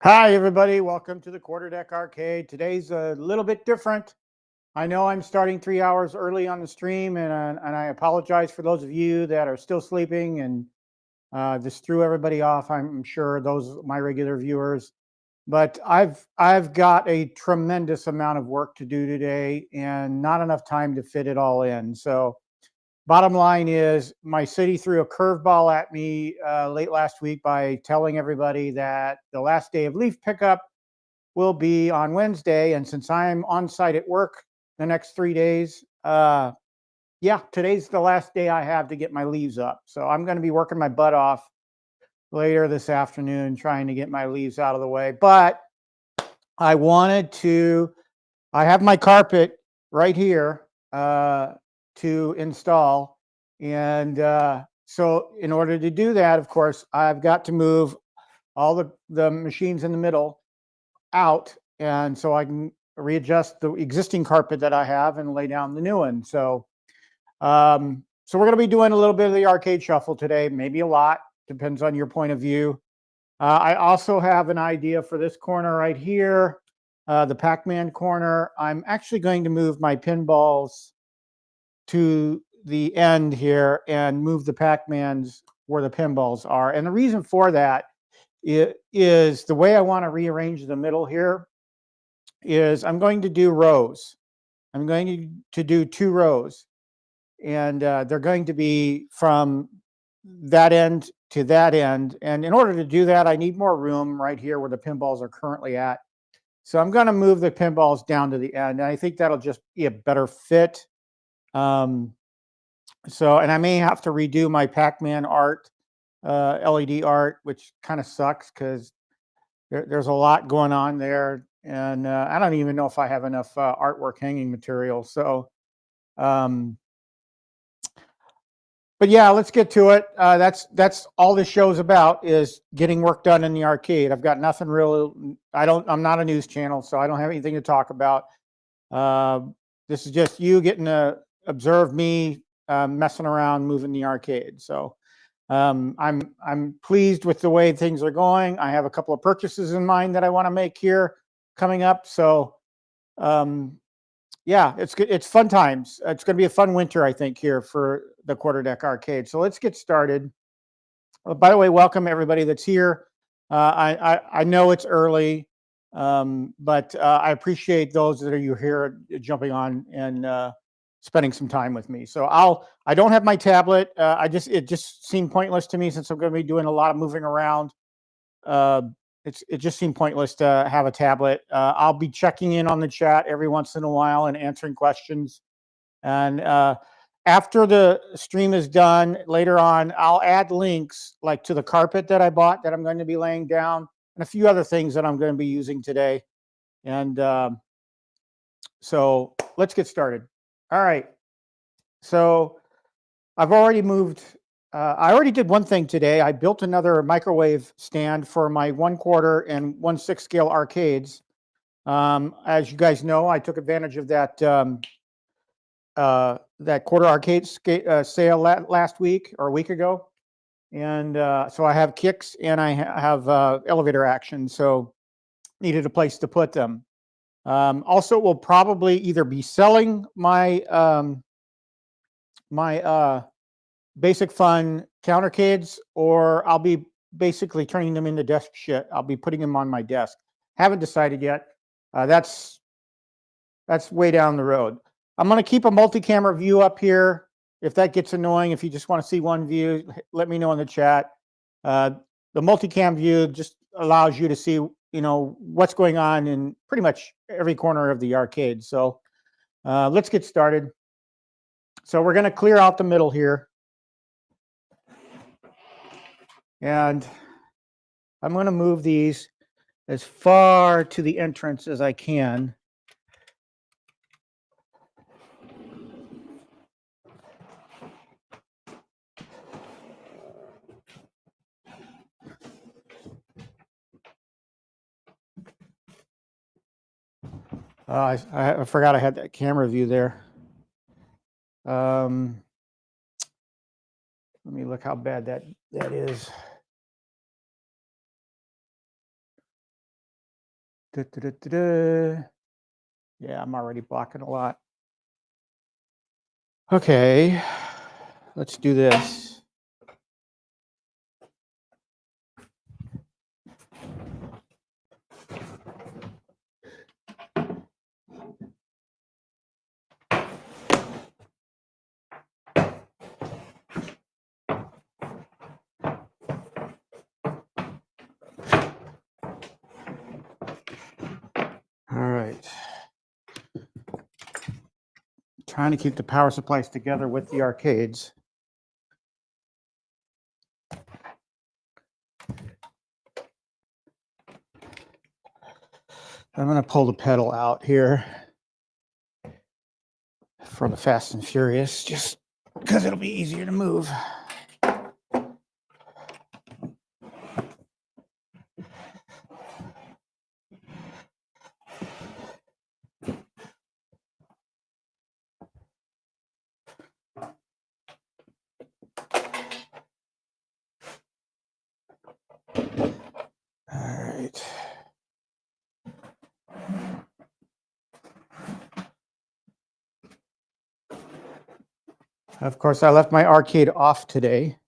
Hi, everybody. Welcome to the Quarterdeck Arcade. Today's a little bit different. I know I'm starting 3 hours early on the stream, and I apologize for those of you that are still sleeping and just threw everybody off. I'm sure those my regular viewers, but I've got a tremendous amount of work to do today, and not enough time to fit it all in. So, bottom line is, my city threw a curveball at me late last week by telling everybody that the last day of leaf pickup will be on Wednesday. And since I'm on site at work the next 3 days, yeah, today's the last day I have to get my leaves up. So I'm going to be working my butt off later this afternoon trying to get my leaves out of the way. But I have my carpet right here to install. And so in order to do that, of course, I've got to move all the machines in the middle out, and so I can readjust the existing carpet that I have and lay down the new one. So so we're going to be doing a little bit of the arcade shuffle today, maybe a lot, depends on your point of view. I also have an idea for this corner right here, the Pac-Man corner. I'm actually going to move my pinballs to the end here and move the Pac-Mans where the pinballs are. And the reason for that is the way I want to rearrange the middle here is I'm going to do rows. I'm going to do 2 rows, and they're going to be from that end to that end. And in order to do that, I need more room right here where the pinballs are currently at. So I'm going to move the pinballs down to the end, and I think that'll just be a better fit. And I may have to redo my Pac-Man art, LED art, which kind of sucks because there's a lot going on there, and I don't even know if I have enough artwork hanging material. So, but yeah, let's get to it. That's all this show's about, is getting work done in the arcade. I've got nothing real. I'm not a news channel, so I don't have anything to talk about. This is just you getting to observe me messing around, moving the arcade. So I'm pleased with the way things are going. I have a couple of purchases in mind that I want to make here coming up. So yeah, it's fun times. It's going to be a fun winter, I think, here for the Quarterdeck Arcade. So let's get started. By the way, welcome everybody that's here. I know it's early, but I appreciate those that are here jumping on and spending some time with me. So I don't have my tablet. It just seemed pointless to me, since I'm going to be doing a lot of moving around. It just seemed pointless to have a tablet. I'll be checking in on the chat every once in a while and answering questions. And after the stream is done later on, I'll add links like to the carpet that I bought that I'm going to be laying down, and a few other things that I'm going to be using today. And so let's get started. All right. So I've already moved. I already did one thing today. I built another microwave stand for my 1/4 and 1/6 scale arcades. As you guys know, I took advantage of that that quarter arcade sale last week or a week ago, and so I have kicks and I have elevator action. So needed a place to put them. Also, we'll probably either be selling my my Basic Fun countercades, or I'll be basically turning them into desk shit. I'll be putting them on my desk. Haven't decided yet. That's way down the road. I'm going to keep a multi-camera view up here. If that gets annoying, if you just want to see one view, let me know in the chat. The multicam view just allows you to see, what's going on in pretty much every corner of the arcade. So let's get started. So we're going to clear out the middle here. And I'm going to move these as far to the entrance as I can. I forgot I had that camera view there. Let me look how bad that is. Yeah, I'm already blocking a lot. Okay, let's do this. All right. Trying to keep the power supplies together with the arcades. I'm going to pull the pedal out here for the Fast and Furious, just because it'll be easier to move. All right. Of course, I left my arcade off today.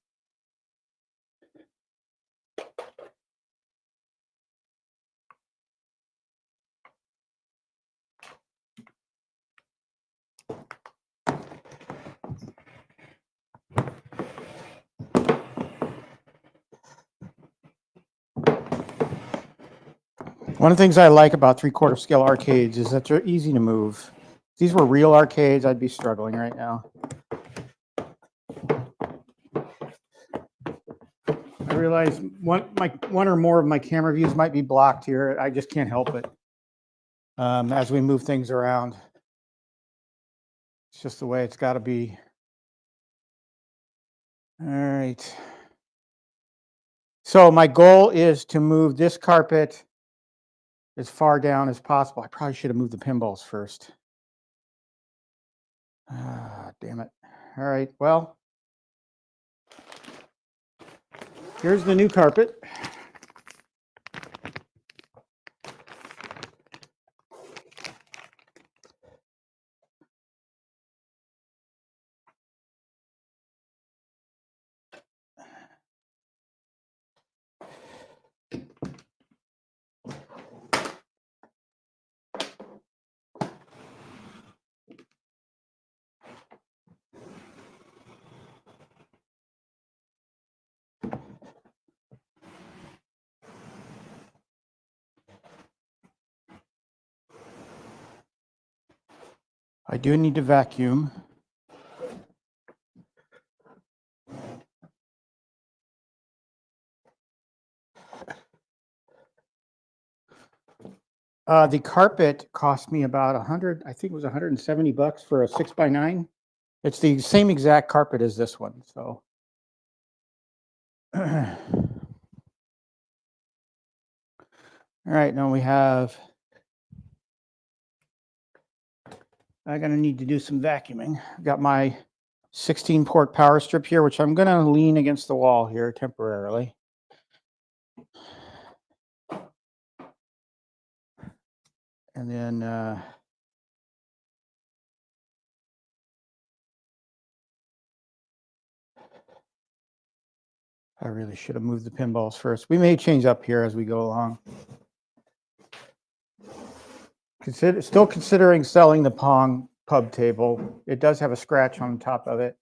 One of the things I like about 3/4 scale arcades is that they're easy to move. If these were real arcades, I'd be struggling right now. I realize one or more of my camera views might be blocked here. I just can't help it as we move things around. It's just the way it's got to be. All right. So my goal is to move this carpet as far down as possible. I probably should have moved the pinballs first. Ah, damn it. All right, well, here's the new carpet. I do need to vacuum. The carpet cost me about I think it was $170 for a 6x9. It's the same exact carpet as this one, so. All right, now we have, I'm gonna need to do some vacuuming. I've got my 16-port power strip here, which I'm gonna lean against the wall here temporarily. And then I really should have moved the pinballs first. We may change up here as we go along. Still considering selling the Pong pub table. It does have a scratch on top of it.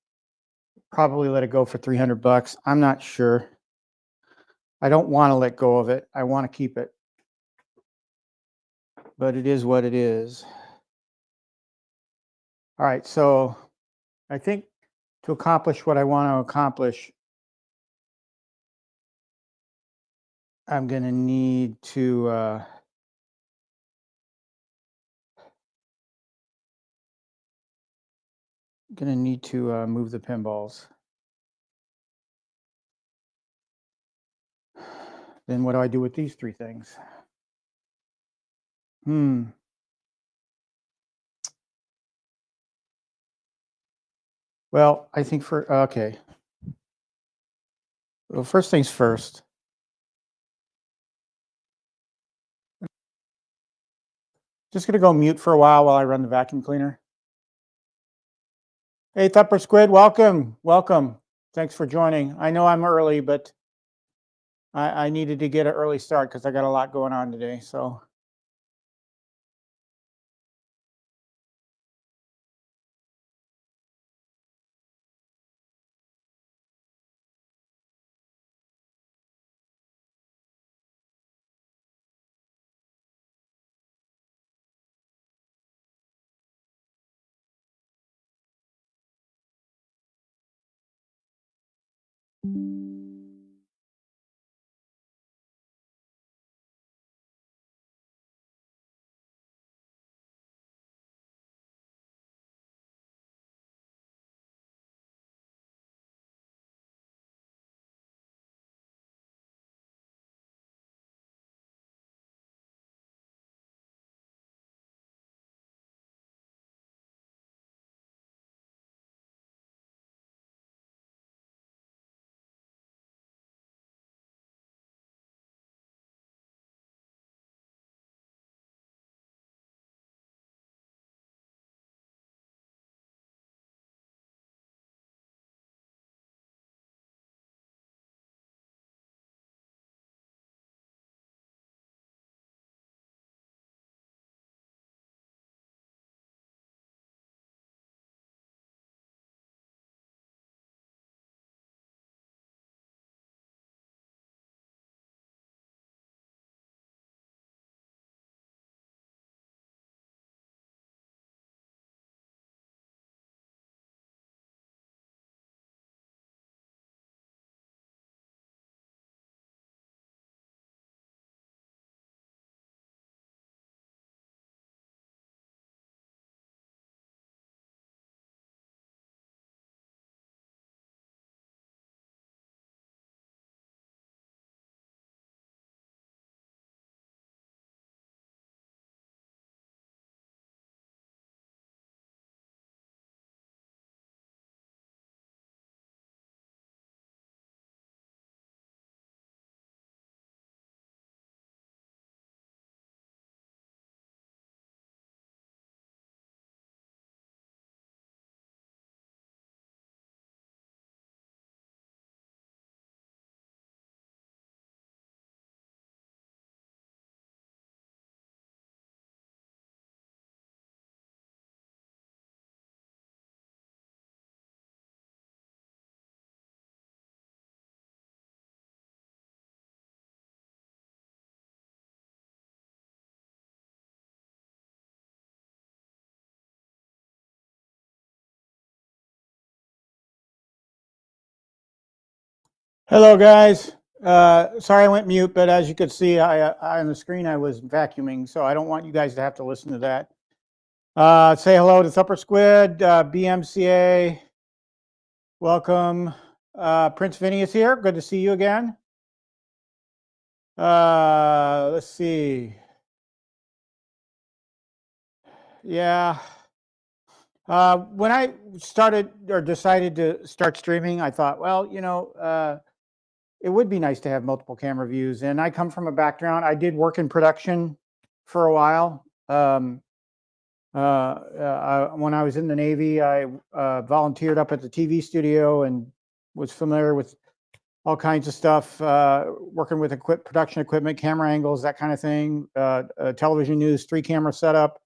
Probably let it go for $300. I'm not sure. I don't want to let go of it. I want to keep it. But it is what it is. All right, so I think to accomplish what I want to accomplish, I'm going to need to move the pinballs. Then what do I do with these three things? Well, I think okay. Well, first things first. Just going to go mute for a while I run the vacuum cleaner. Hey, Thupper Squid, welcome. Welcome. Thanks for joining. I know I'm early, but I needed to get an early start because I got a lot going on today. So. Hello, guys. Sorry I went mute, but as you could see, on the screen I was vacuuming, so I don't want you guys to have to listen to that. Say hello to Thupper Squid, BMCA. Welcome. Prince Vinny is here. Good to see you again. Let's see. Yeah. When I started or decided to start streaming, I thought, well, it would be nice to have multiple camera views. And I come from a background, I did work in production for a while. When I was in the Navy, I volunteered up at the TV studio and was familiar with all kinds of stuff, working with production equipment, camera angles, that kind of thing, television news, 3-camera setup.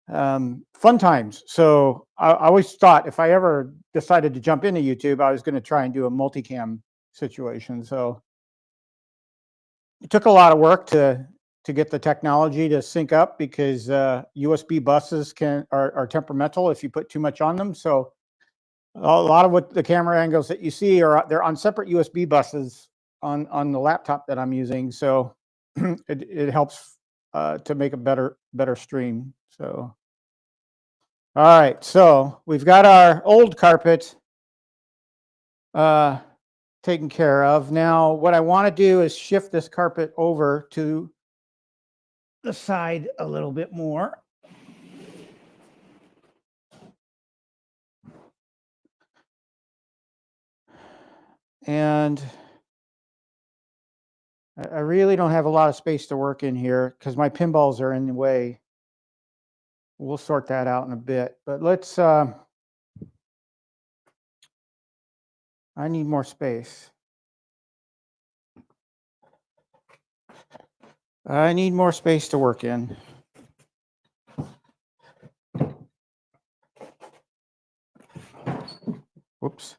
Fun times. So I always thought if I ever decided to jump into YouTube, I was going to try and do a multicam situation. So it took a lot of work to get the technology to sync up, because USB buses are temperamental if you put too much on them. So a lot of what the camera angles that you see they're on separate USB buses on the laptop that I'm using. So it helps to make a better stream. So all right, so we've got our old carpet taken care of. Now what I want to do is shift this carpet over to the side a little bit more. And I really don't have a lot of space to work in here because my pinballs are in the way. We'll sort that out in a bit, but let's, I need more space. I need more space to work in. Whoops.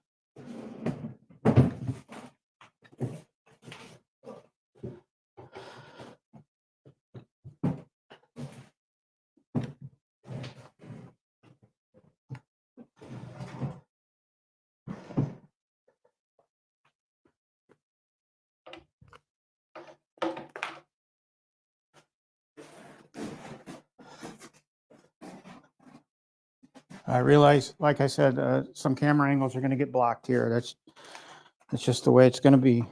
I realize, like I said, some camera angles are going to get blocked here. That's just the way it's going to be.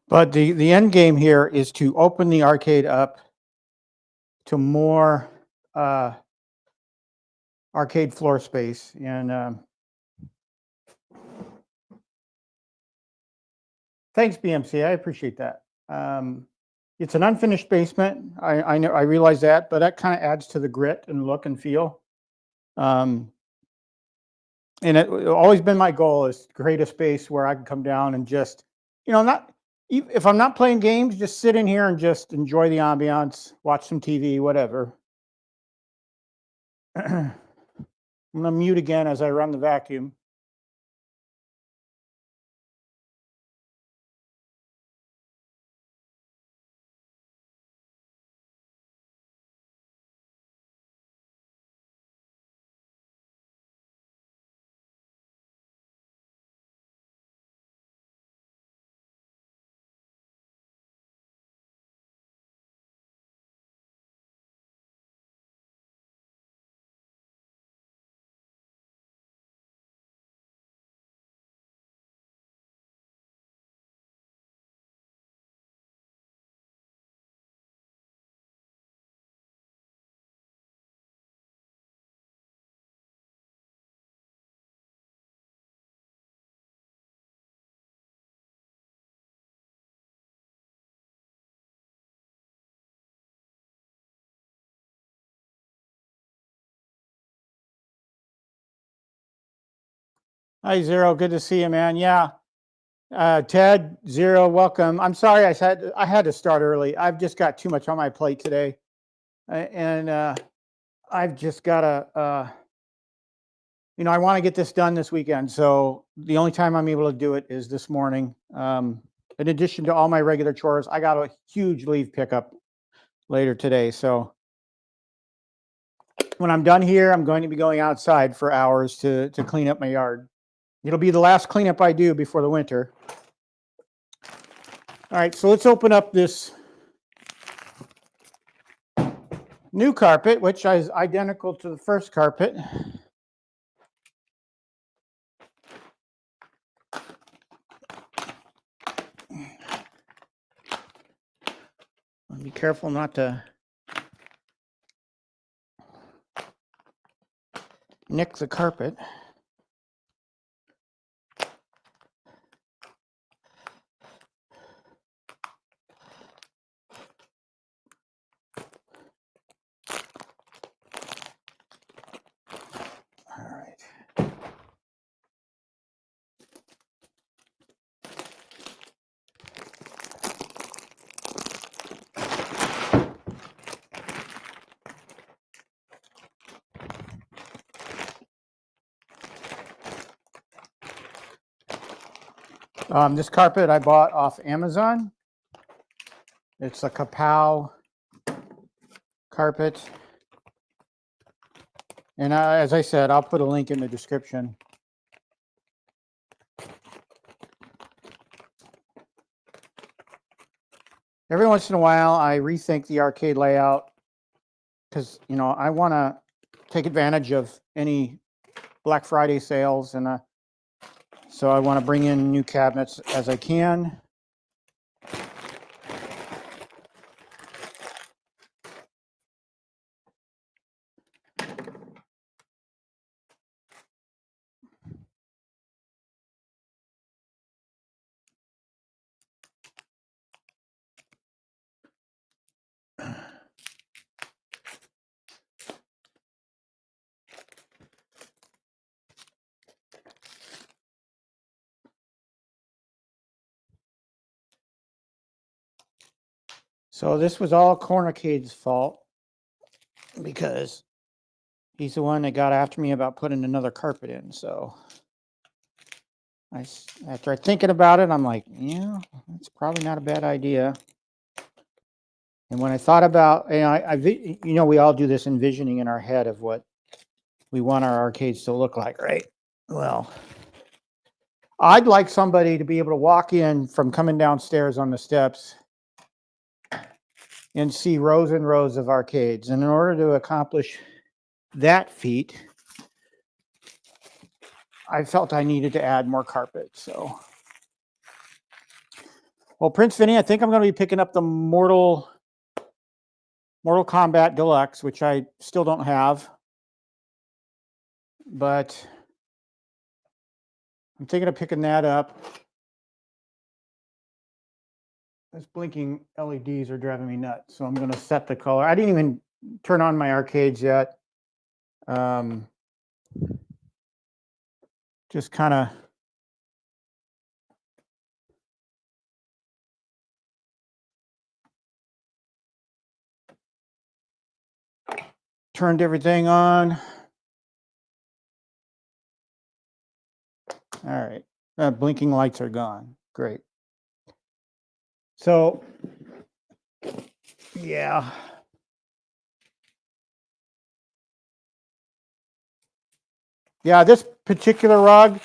But the end game here is to open the arcade up to more arcade floor space. And thanks, BMC. I appreciate that. It's an unfinished basement. I know, I realize that, but that kind of adds to the grit and look and feel. And it's always been my goal is to create a space where I can come down and just, if I'm not playing games, just sit in here and just enjoy the ambiance, watch some TV, whatever. I'm going to mute again as I run the vacuum. Hi, Zero. Good to see you, man. Yeah. Ted, Zero, welcome. I'm sorry I had to start early. I've just got too much on my plate today. And I've just got to, I want to get this done this weekend. So the only time I'm able to do it is this morning. In addition to all my regular chores, I got a huge leaf pickup later today. So when I'm done here, I'm going to be going outside for hours to clean up my yard. It'll be the last cleanup I do before the winter. All right, so let's open up this new carpet, which is identical to the first carpet. Be careful not to nick the carpet. All right. This carpet I bought off Amazon. It's a Kapow carpet. And as I said, I'll put a link in the description. Every once in a while, I rethink the arcade layout because, you know, I want to take advantage of any Black Friday sales, and so I want to bring in new cabinets as I can. So this was all Cornicade's fault because he's the one that got after me about putting another carpet in. So after thinking about it, I'm like, yeah, that's probably not a bad idea. And when I thought about, you know, we all do this envisioning in our head of what we want our arcades to look like, right? Well, I'd like somebody to be able to walk in from coming downstairs on the steps and see rows and rows of arcades. And in order to accomplish that feat, I felt I needed to add more carpet. So, well, Prince Vinny, I think I'm going to be picking up the Mortal Kombat Deluxe, which I still don't have, but I'm thinking of picking that up. Those blinking LEDs are driving me nuts, so I'm going to set the color. I didn't even turn on my arcades yet. Just kind of turned everything on. All right, blinking lights are gone. Great. So, yeah. Yeah, this particular rug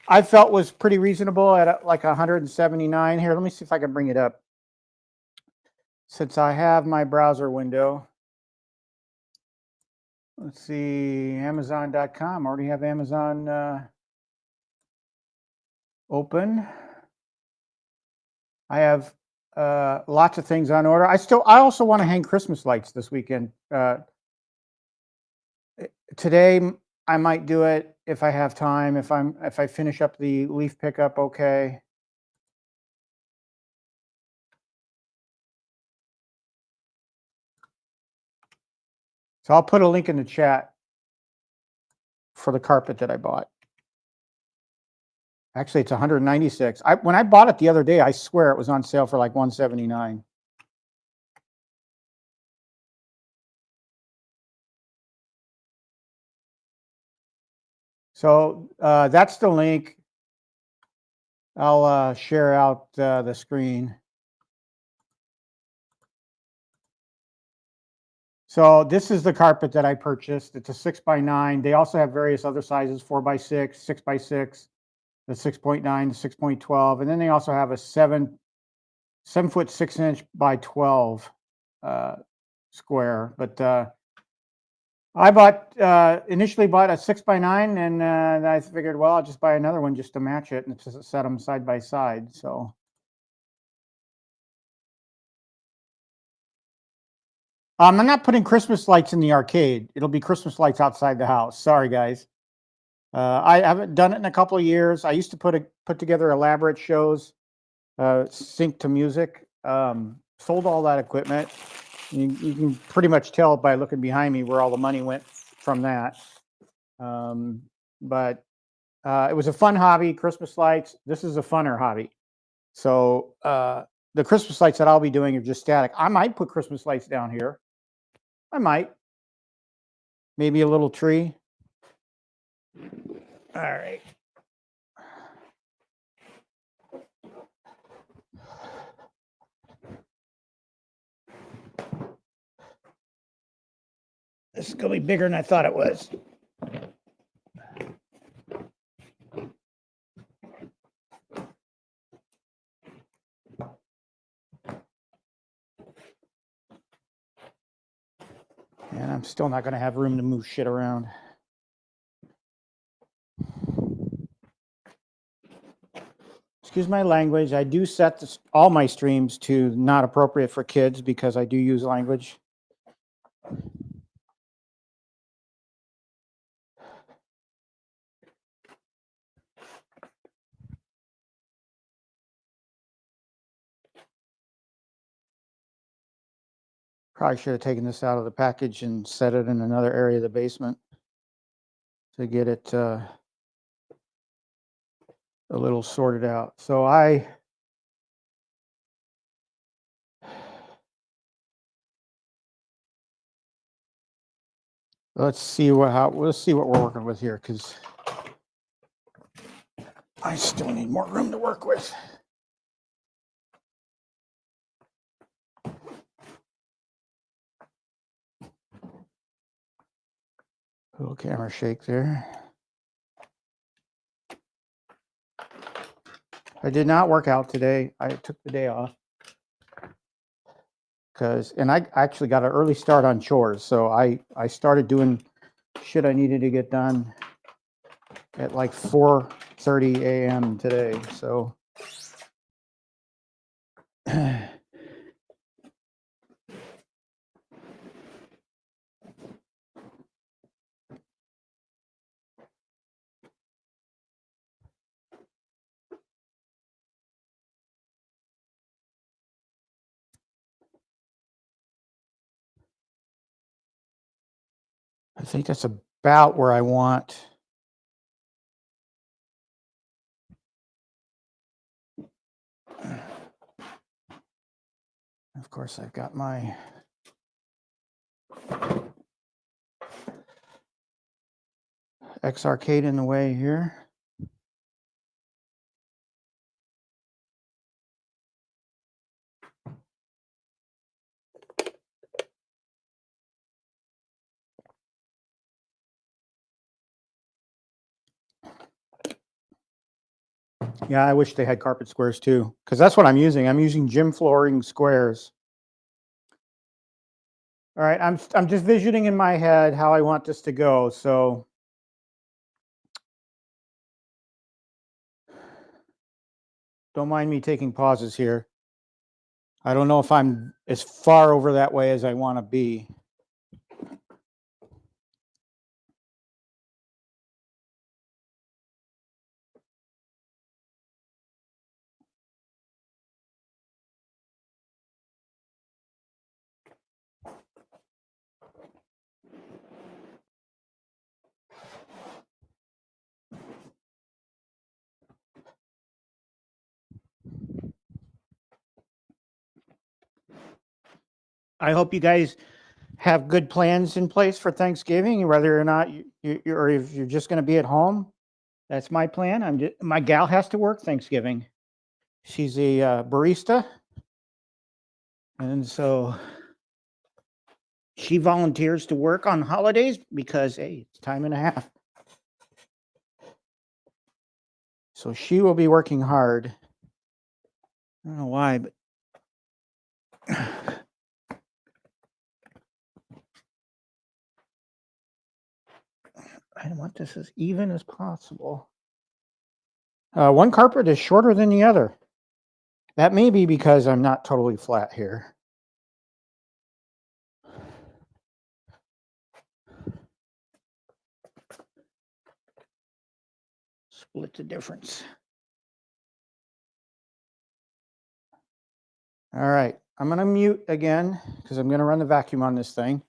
I felt was pretty reasonable at like 179. Here, let me see if I can bring it up. Since I have my browser window. Let's see, Amazon.com. I already have Amazon open. I have lots of things on order. I also want to hang Christmas lights this weekend. Today I might do it if I have time. If I finish up the leaf pickup, okay. So I'll put a link in the chat for the carpet that I bought. Actually, it's 196. When I bought it the other day, I swear it was on sale for like 179. So that's the link. I'll share out the screen. So this is the carpet that I purchased. It's a 6x9. They also have various other sizes, 4x6, 6x6, the 6.9, the 6.12, and then they also have a 7 foot 6 inch by 12 square. But I initially bought a 6x9, and I figured, well, I'll just buy another one just to match it and just set them side by side. So I'm not putting Christmas lights in the arcade. It'll be Christmas lights outside the house. Sorry, guys. I haven't done it in a couple of years. I used to put together elaborate shows, sync to music. Sold all that equipment. You can pretty much tell by looking behind me where all the money went from that. But it was a fun hobby. Christmas lights. This is a funner hobby. So the Christmas lights that I'll be doing are just static. I might put Christmas lights down here. I might. Maybe a little tree. All right. This is going to be bigger than I thought it was. And I'm still not going to have room to move shit around. Excuse my language. I do set all my streams to not appropriate for kids because I do use language. Probably should have taken this out of the package and set it in another area of the basement to get it a little sorted out. So let's see what we're working with here, because I still need more room to work with. Little camera shake there. I did not work out today. I took the day off and I actually got an early start on chores. So I started doing shit I needed to get done at like 4:30 a.m. today. So I think that's about where I want. Of course, I've got my X arcade in the way here. Yeah, I wish they had carpet squares too, because that's what I'm using. I'm using gym flooring squares. All right, I'm just visioning in my head how I want this to go. So don't mind me taking pauses here. I don't know if I'm as far over that way as I want to be. I hope you guys have good plans in place for Thanksgiving, whether or not or if you're just going to be at home. That's my plan. My gal has to work Thanksgiving. She's a barista, and so she volunteers to work on holidays because, hey, it's time and a half. So she will be working hard. I don't know why, but I want this as even as possible. One carpet is shorter than the other. That may be because I'm not totally flat here. Split the difference. All right, I'm going to mute again because I'm going to run the vacuum on this thing.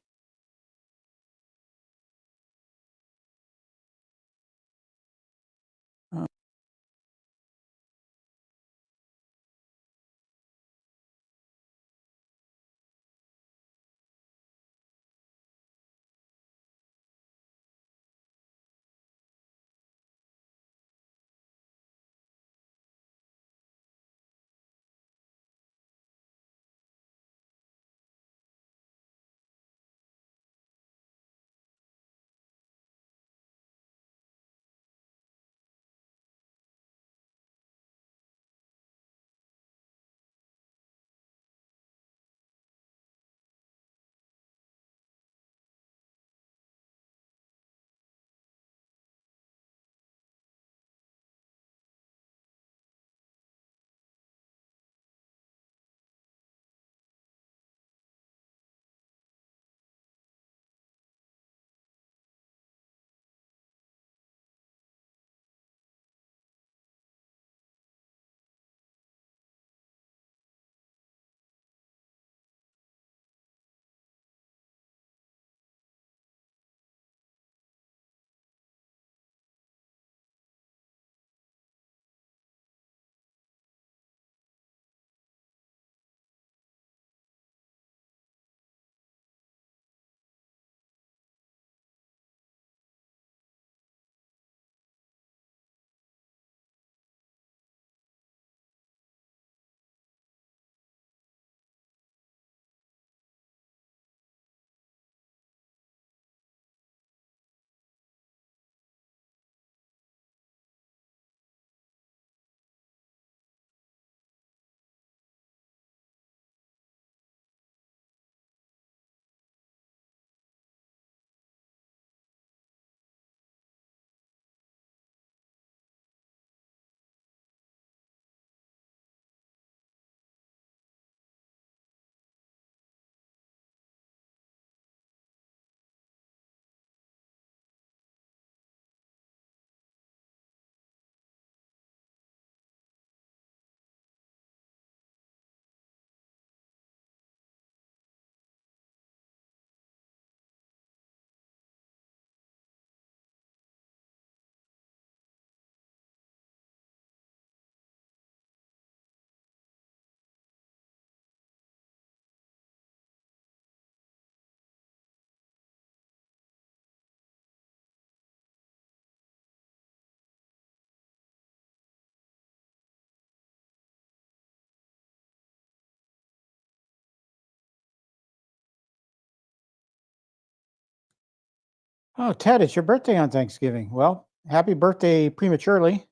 Oh, Ted, it's your birthday on Thanksgiving. Well, happy birthday prematurely.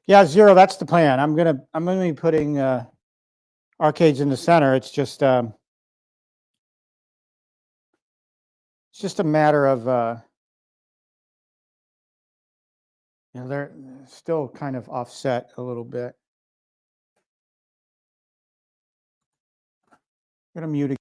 Yeah, Zero, that's the plan. I'm gonna be putting arcades in the center. It's just a matter of they're still kind of offset a little bit. I'm gonna mute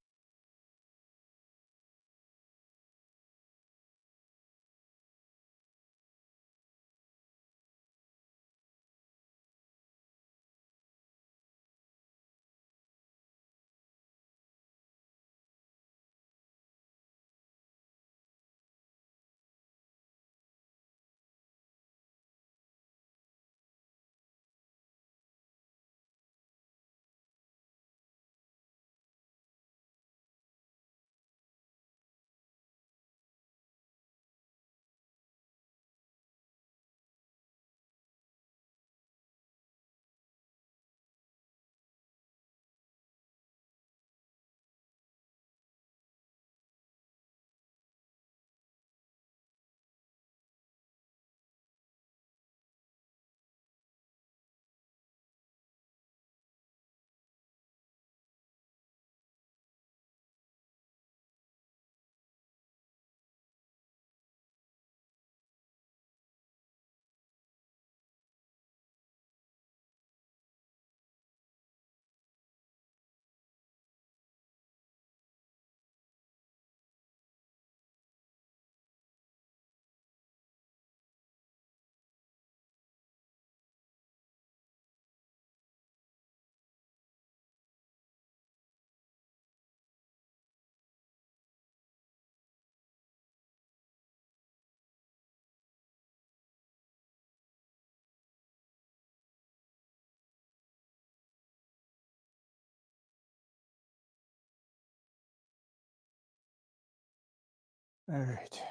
All right.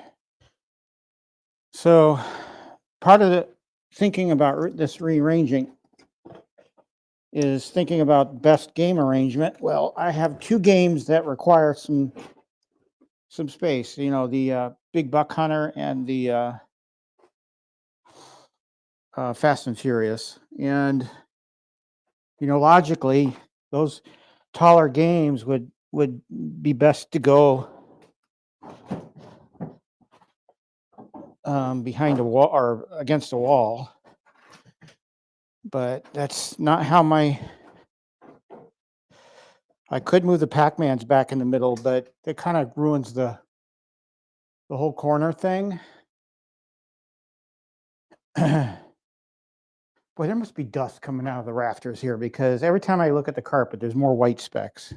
So part of the thinking about this rearranging is thinking about best game arrangement. Well, I have two games that require some space. You know, the Big Buck Hunter and the Fast and Furious, and you know, logically, those taller games would be best to go behind a wall or against a wall. But that's not how I could move the Pac-Mans back in the middle, but it kind of ruins the whole corner thing. Boy, there must be dust coming out of the rafters here because every time I look at the carpet, there's more white specks.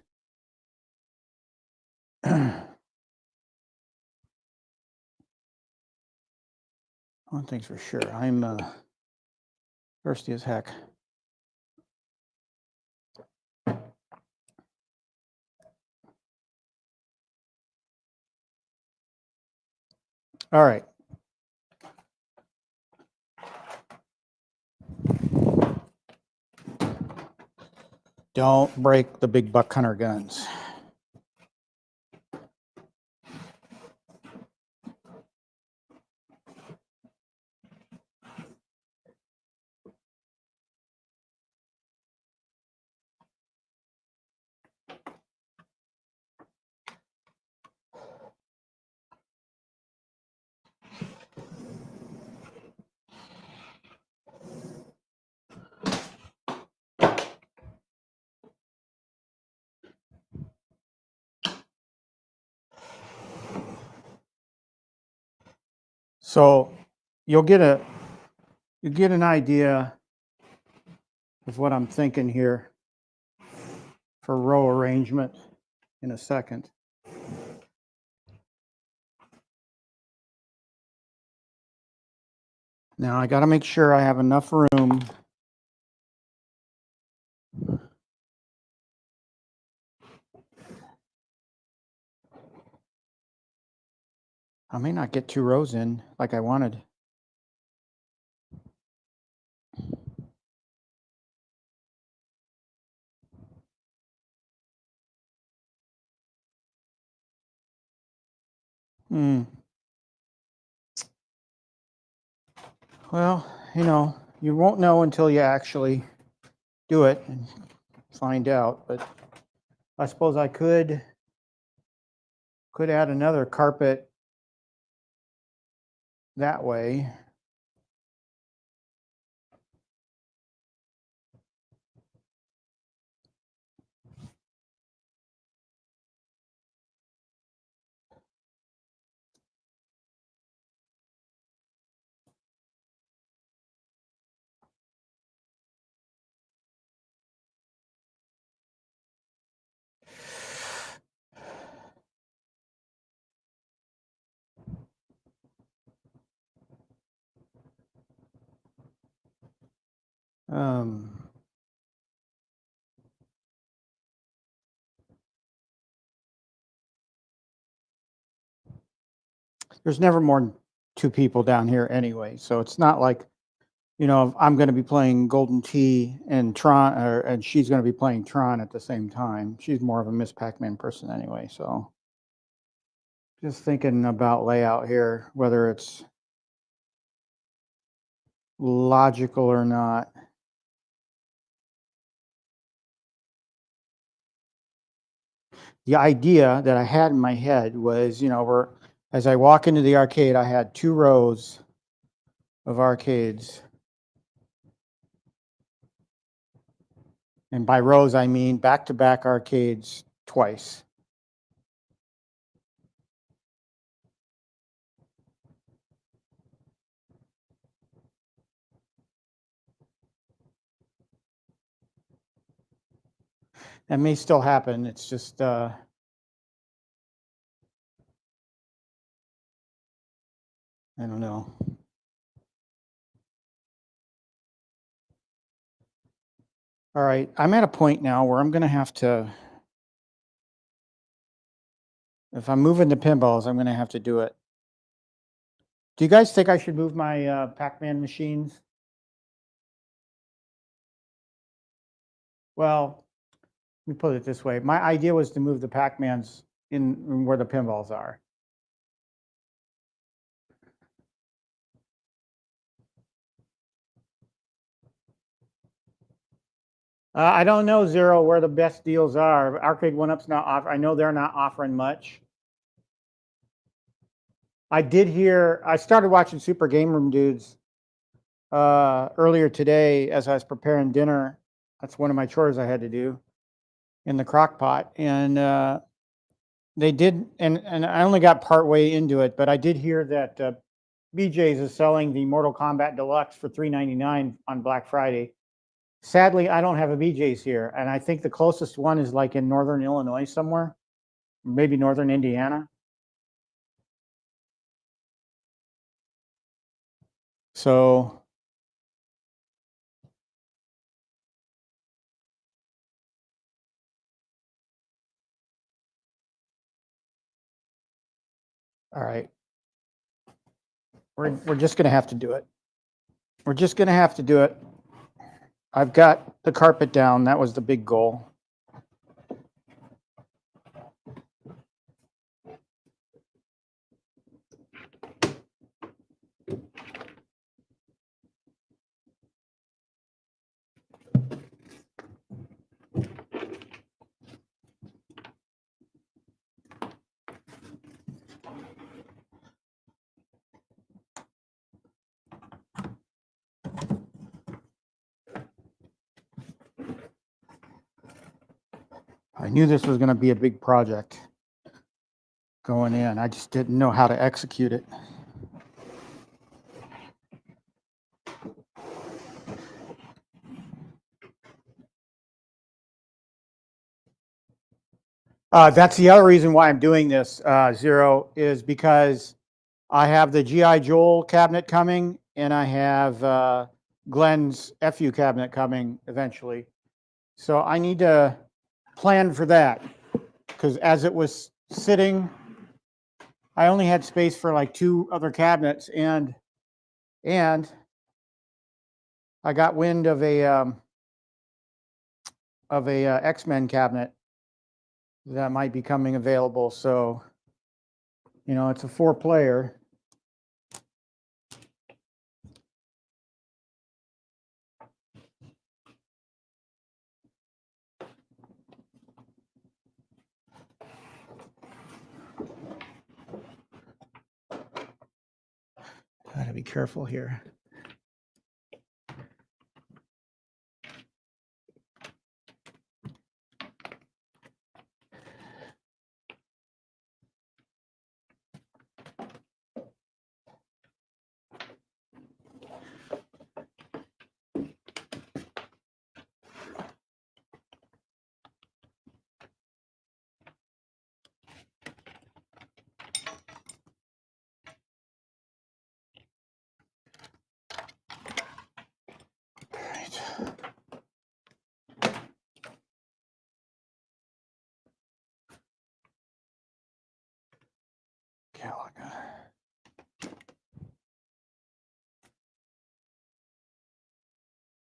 One thing's for sure, I'm thirsty as heck. All right. Don't break the Big Buck Hunter guns. So you'll get an idea of what I'm thinking here for row arrangement in a second. Now I got to make sure I have enough room I may not get 2 rows in like I wanted. Well, you know, you won't know until you actually do it and find out, but I suppose I could add another carpet that way. Um, there's never more than 2 people down here anyway, so it's not like, you know, I'm going to be playing Golden Tee and Tron, and she's going to be playing Tron at the same time. She's more of a Miss Pac-Man person anyway, so just thinking about layout here, whether it's logical or not. The idea that I had in my head was, you know, as I walk into the arcade, I had 2 rows of arcades. And by rows, I mean back-to-back arcades twice. That may still happen. It's just, I don't know. All right, I'm at a point now where I'm going to have to If I'm moving the pinballs, I'm going to have to do it. Do you guys think I should move my Pac-Man machines? Well, let me put it this way. My idea was to move the Pac-Mans in where the pinballs are. I don't know, Zero, where the best deals are. Arcade 1-Up's not off. I know they're not offering much. I did hear, I started watching Super Game Room Dudes earlier today as I was preparing dinner. That's one of my chores I had to do in the crock pot. And they did, and I only got part way into it, but I did hear that BJ's is selling the Mortal Kombat Deluxe for $3.99 on Black Friday. Sadly, I don't have a BJ's here, and I think the closest one is like in northern Illinois somewhere, maybe northern Indiana. So all right, we're just gonna have to do it. We're just gonna have to do it. I've got the carpet down. That was the big goal. I knew this was going to be a big project going in. I just didn't know how to execute it. That's the other reason why I'm doing this, Zero, is because I have the G.I. Joel cabinet coming, and I have Glenn's FU cabinet coming eventually. So I need to plan for that, because as it was sitting, I only had space for like 2 other cabinets, and I got wind of a X-Men cabinet that might be coming available. So, you know, it's a 4-player. Gotta be careful here.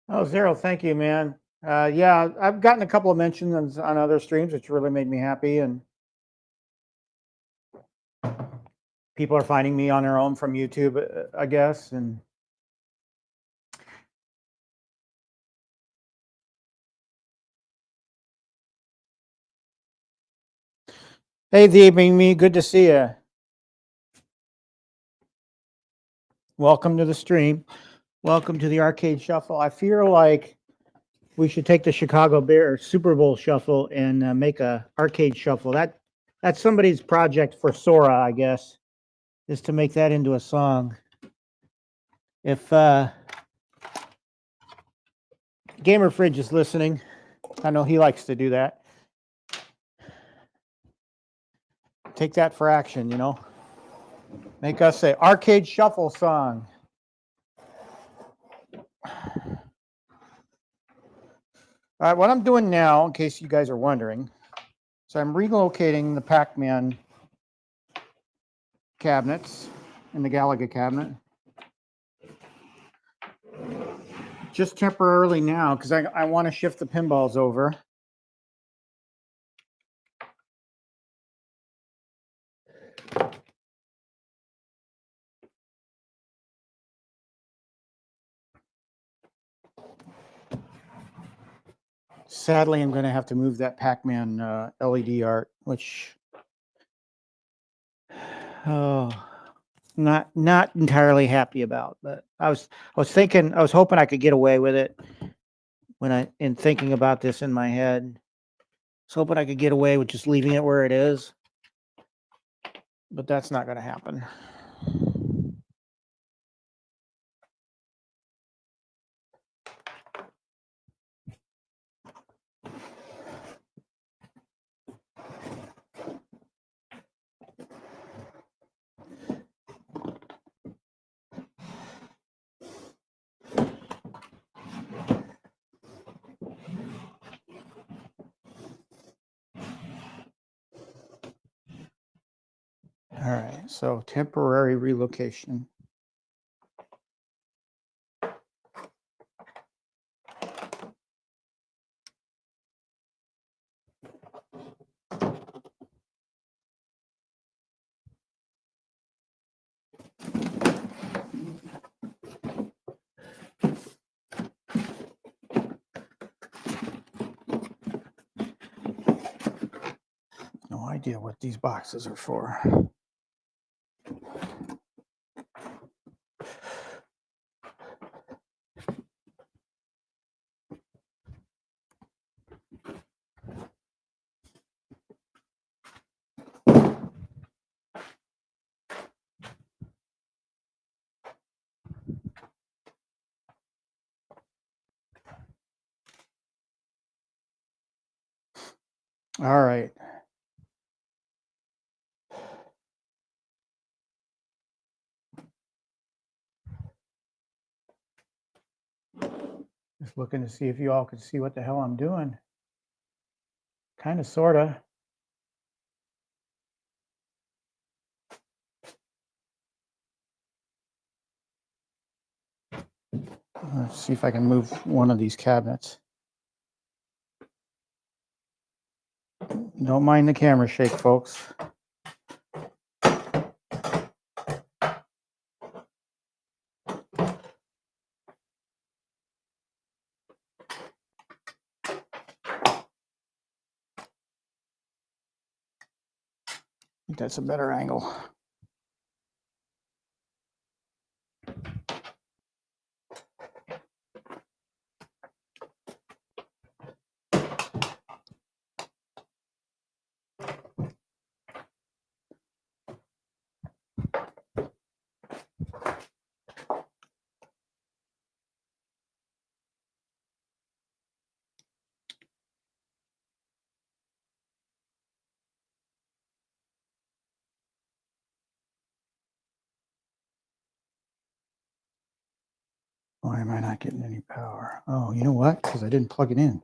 Oh, Zero, thank you, man. Yeah, I've gotten a couple of mentions on other streams, which really made me happy. And people are finding me on their own from YouTube, I guess. And hey, the evening me, good to see you. Welcome to the stream. Welcome to the Arcade Shuffle. I feel like we should take the Chicago Bears Super Bowl Shuffle and make a Arcade Shuffle. That's somebody's project for Sora, I guess, is to make that into a song. If Gamer Fridge is listening, I know he likes to do that. Take that for action, you know. Make us a Arcade Shuffle song. All right, what I'm doing now, in case you guys are wondering, so I'm relocating the Pac-Man cabinets in the Galaga cabinet. Just temporarily now, because I want to shift the pinballs over. Sadly, I'm going to have to move that Pac-Man LED art, which not entirely happy about. But I was hoping I could get away with it in thinking about this in my head. I was hoping I could get away with just leaving it where it is, but that's not going to happen. All right, so temporary relocation. No idea what these boxes are for. All right. Just looking to see if you all could see what the hell I'm doing. Kind of, sort of. Let's see if I can move one of these cabinets. Don't mind the camera shake, folks. I think that's a better angle. Why am I not getting any power? Oh, you know what? Because I didn't plug it in.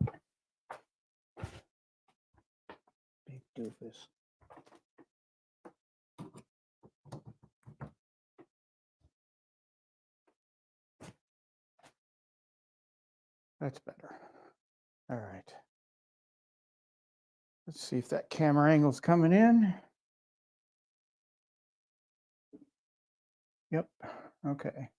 Big doofus. That's better. All right. Let's see if that camera angle's coming in. Yep. Okay.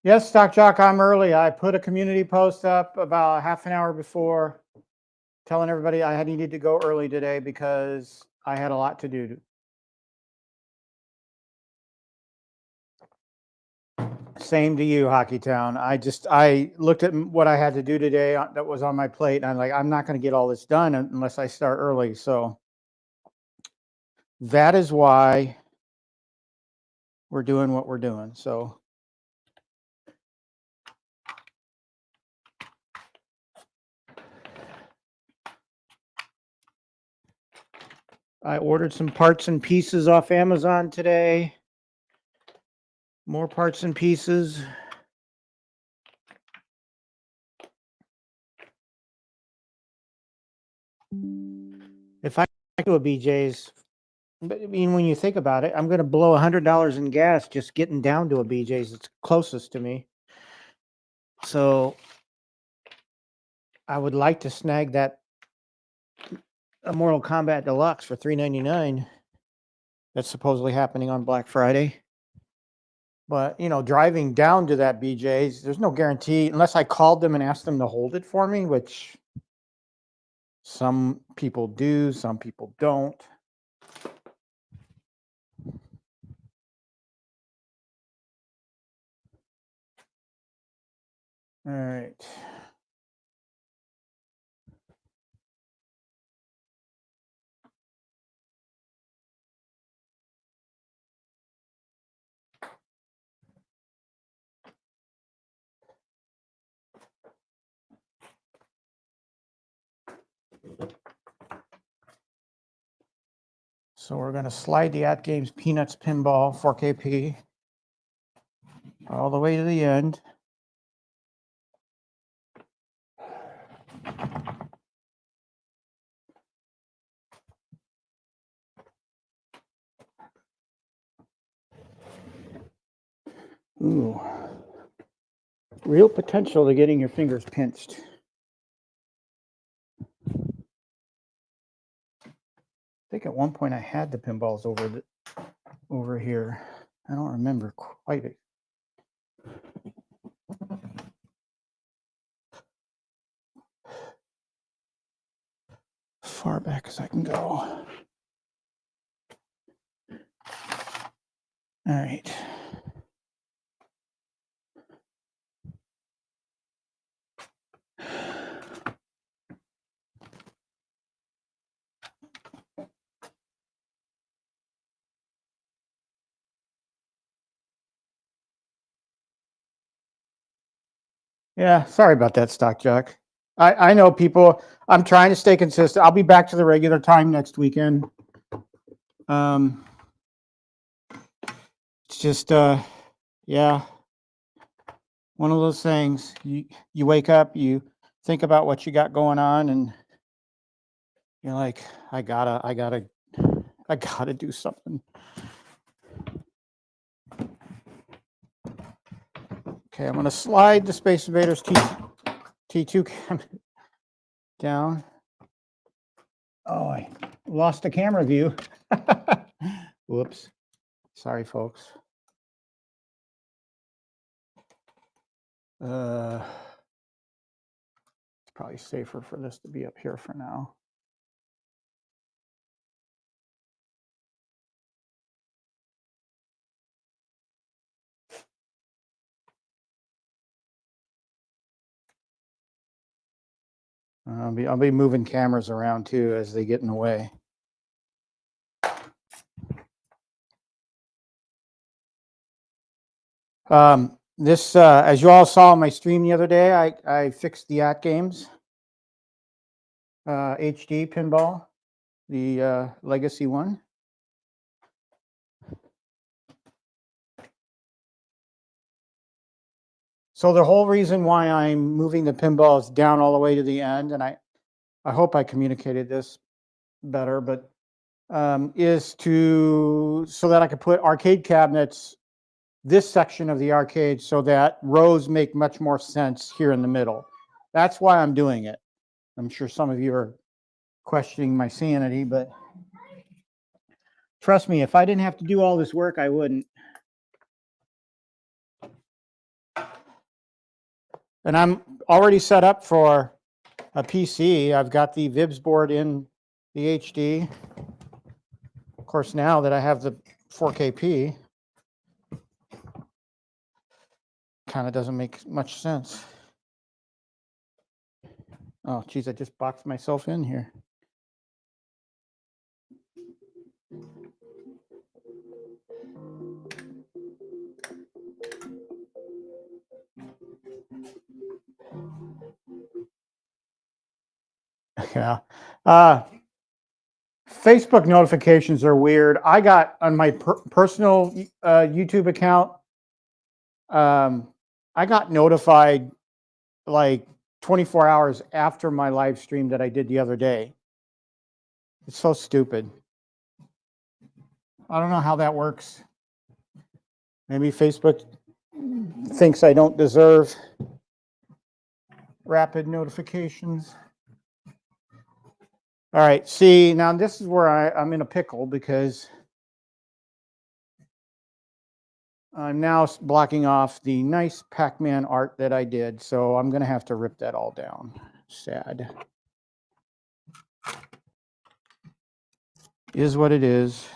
Yes, Stock Jock, I'm early. I put a community post up about half an hour before, telling everybody I needed to go early today because I had a lot to do. Same to you, Hockey Town. I looked at what I had to do today that was on my plate, and I'm like, I'm not going to get all this done unless I start early. So that is why we're doing what we're doing. So I ordered some parts and pieces off Amazon today. More parts and pieces. If I do a BJ's But I mean, when you think about it, I'm going to blow $100 in gas just getting down to a BJ's. It's closest to me. So I would like to snag that a Mortal Kombat Deluxe for $3.99. That's supposedly happening on Black Friday. But, you know, driving down to that BJ's, there's no guarantee unless I called them and asked them to hold it for me, which some people do, some people don't. All right. So we're going to slide the At Games Peanuts Pinball 4KP all the way to the end. Ooh. Real potential to getting your fingers pinched. I think at one point I had the pinballs over here. I don't remember quite it. As far back as I can go. All right. Yeah, sorry about that, Stock Jock. I know people. I'm trying to stay consistent. I'll be back to the regular time next weekend. It's just yeah, one of those things. You wake up, you think about what you got going on, and you're like, I gotta do something. Okay, I'm gonna slide the Space Invaders T2 cabinet down. Oh, I lost the camera view. Whoops. Sorry, folks. It's probably safer for this to be up here for now. I'll be moving cameras around too as they get in the way. This, as you all saw on my stream the other day, I fixed the At Games HD pinball, the legacy one. So the whole reason why I'm moving the pinballs down all the way to the end, and I hope I communicated this better, but is so that I could put arcade cabinets, this section of the arcade, so that rows make much more sense here in the middle. That's why I'm doing it. I'm sure some of you are questioning my sanity, but trust me, if I didn't have to do all this work, I wouldn't. And I'm already set up for a PC. I've got the Vibs board in the HD. Of course, now that I have the 4KP, kind of doesn't make much sense. Oh, geez, I just boxed myself in here. Yeah. Facebook notifications are weird. I got on my personal YouTube account, I got notified like 24 hours after my live stream that I did the other day. It's so stupid. I don't know how that works. Maybe Facebook thinks I don't deserve rapid notifications. All right, see, now this is where I'm in a pickle because I'm now blocking off the nice Pac-Man art that I did, so I'm going to have to rip that all down. Sad. Is what it is.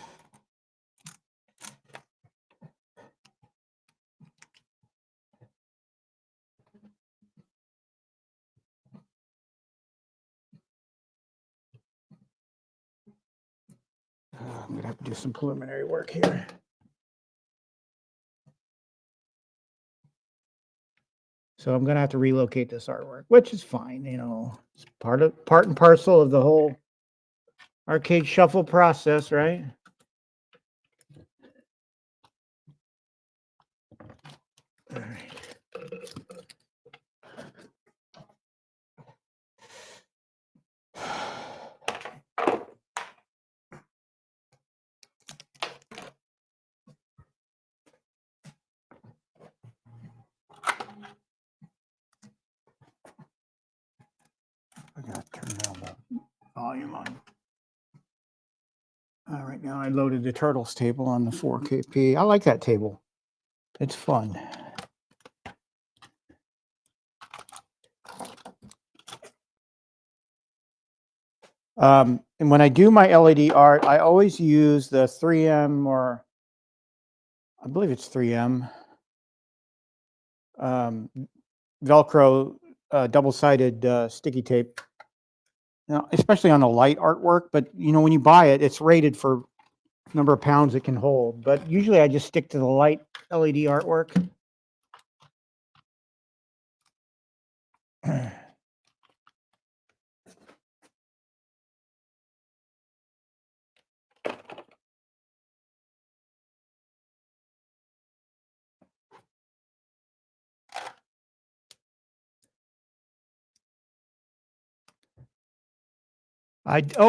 I'm going to have to do some preliminary work here. So I'm going to have to relocate this artwork, which is fine. You know, it's part and parcel of the whole arcade shuffle process, right? All right. I got to turn down the volume on. All right, now I loaded the Turtles table on the 4KP. I like that table. It's fun. And when I do my LED art, I always use the 3M, or I believe it's 3M, Velcro double-sided sticky tape. Now, especially on the light artwork, but you know, when you buy it, it's rated for number of pounds it can hold. But usually I just stick to the light LED artwork.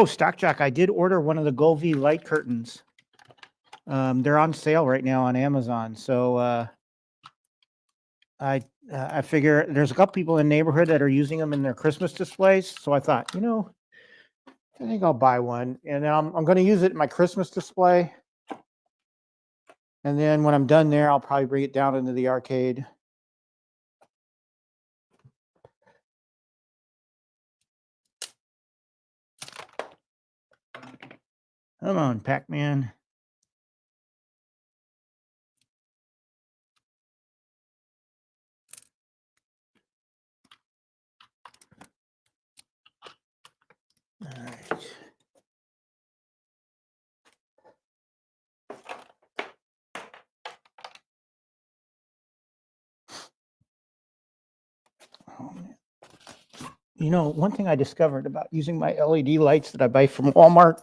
Stock Jock, I did order one of the Golvi light curtains. They're on sale right now on Amazon. So I figure there's a couple people in the neighborhood that are using them in their Christmas displays. So I thought, you know, I think I'll buy one, and I'm going to use it in my Christmas display. And then when I'm done there, I'll probably bring it down into the arcade. Come on, Pac-Man. All right. Oh, man. You know, one thing I discovered about using my LED lights that I buy from Walmart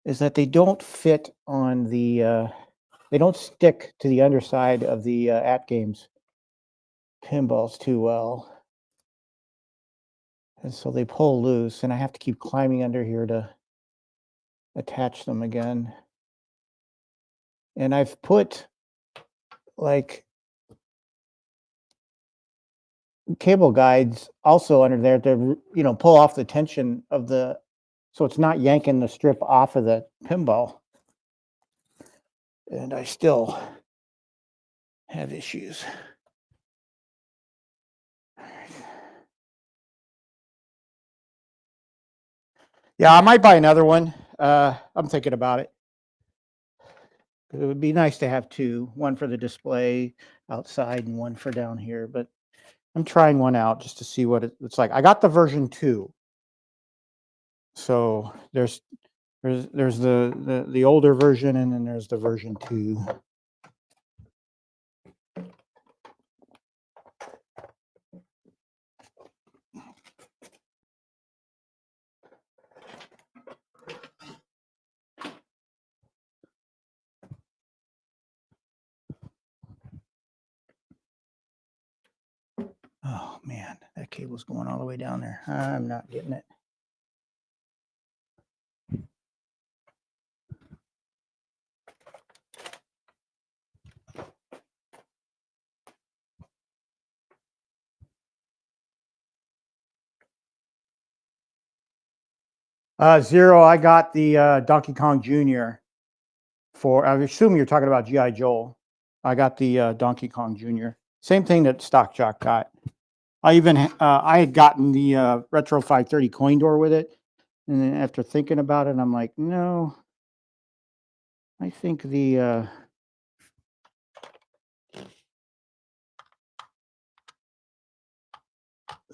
is that they don't fit on the, they don't stick to the underside of the At Games pinballs too well. And so they pull loose, and I have to keep climbing under here to attach them again. And I've put like cable guides also under there to, you know, pull off the tension of the, so it's not yanking the strip off of the pinball. And I still have issues. Yeah, I might buy another one. I'm thinking about it. It would be nice to have two, one for the display outside and one for down here, but I'm trying one out just to see what it's like. I got the version 2. So there's the older version, and then there's the version 2. Oh man, that cable's going all the way down there. I'm not getting it. Zero, I got the Donkey Kong Jr. for, I assume you're talking about G.I. Joe. I got the Donkey Kong Jr. Same thing that Stock Jock got. I even, I had gotten the Retro 530 coin door with it. And then after thinking about it, I'm like, no, I think the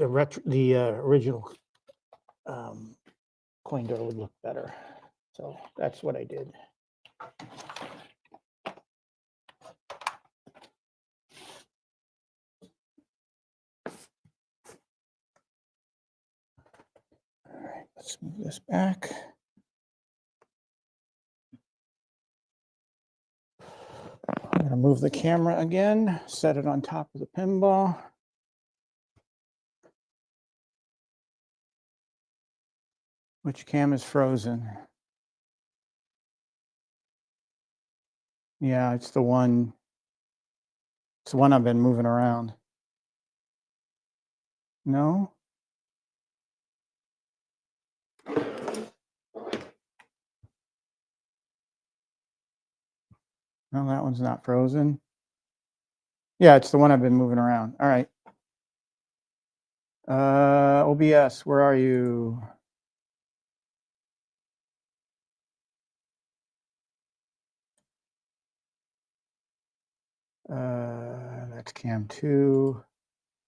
original coin door would look better. So that's what I did. All right, let's move this back. I'm going to move the camera again, set it on top of the pinball. Which cam is frozen? Yeah, it's the one. It's the one I've been moving around. No? No, that one's not frozen. Yeah, it's the one I've been moving around. All right. OBS, where are you? That's cam 2,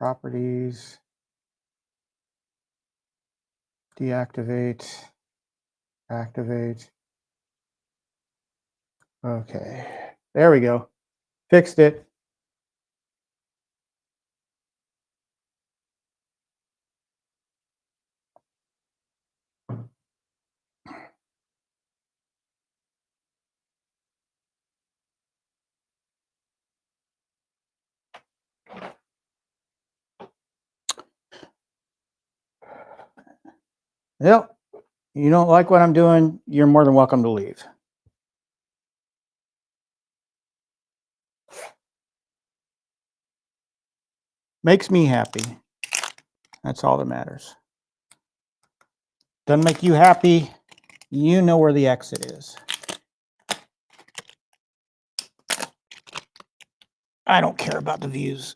properties, deactivate, activate. Okay, there we go. Fixed it. Yep. You don't like what I'm doing, you're more than welcome to leave. Makes me happy. That's all that matters. Doesn't make you happy, you know where the exit is. I don't care about the views.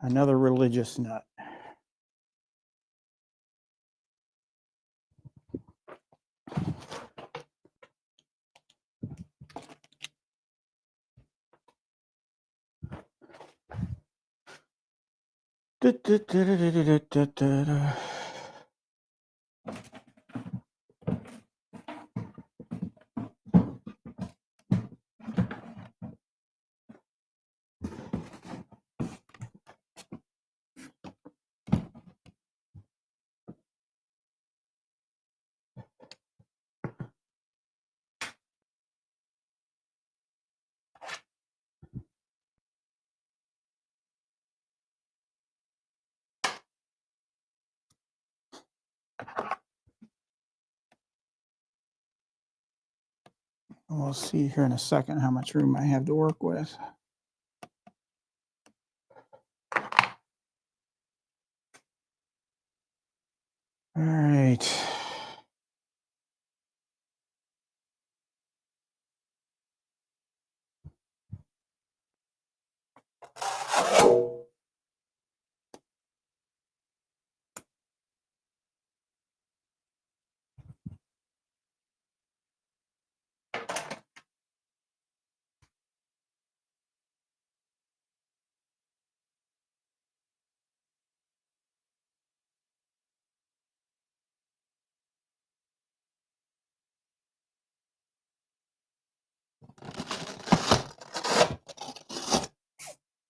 Another religious nut. We'll see here in a second how much room I have to work with. All right.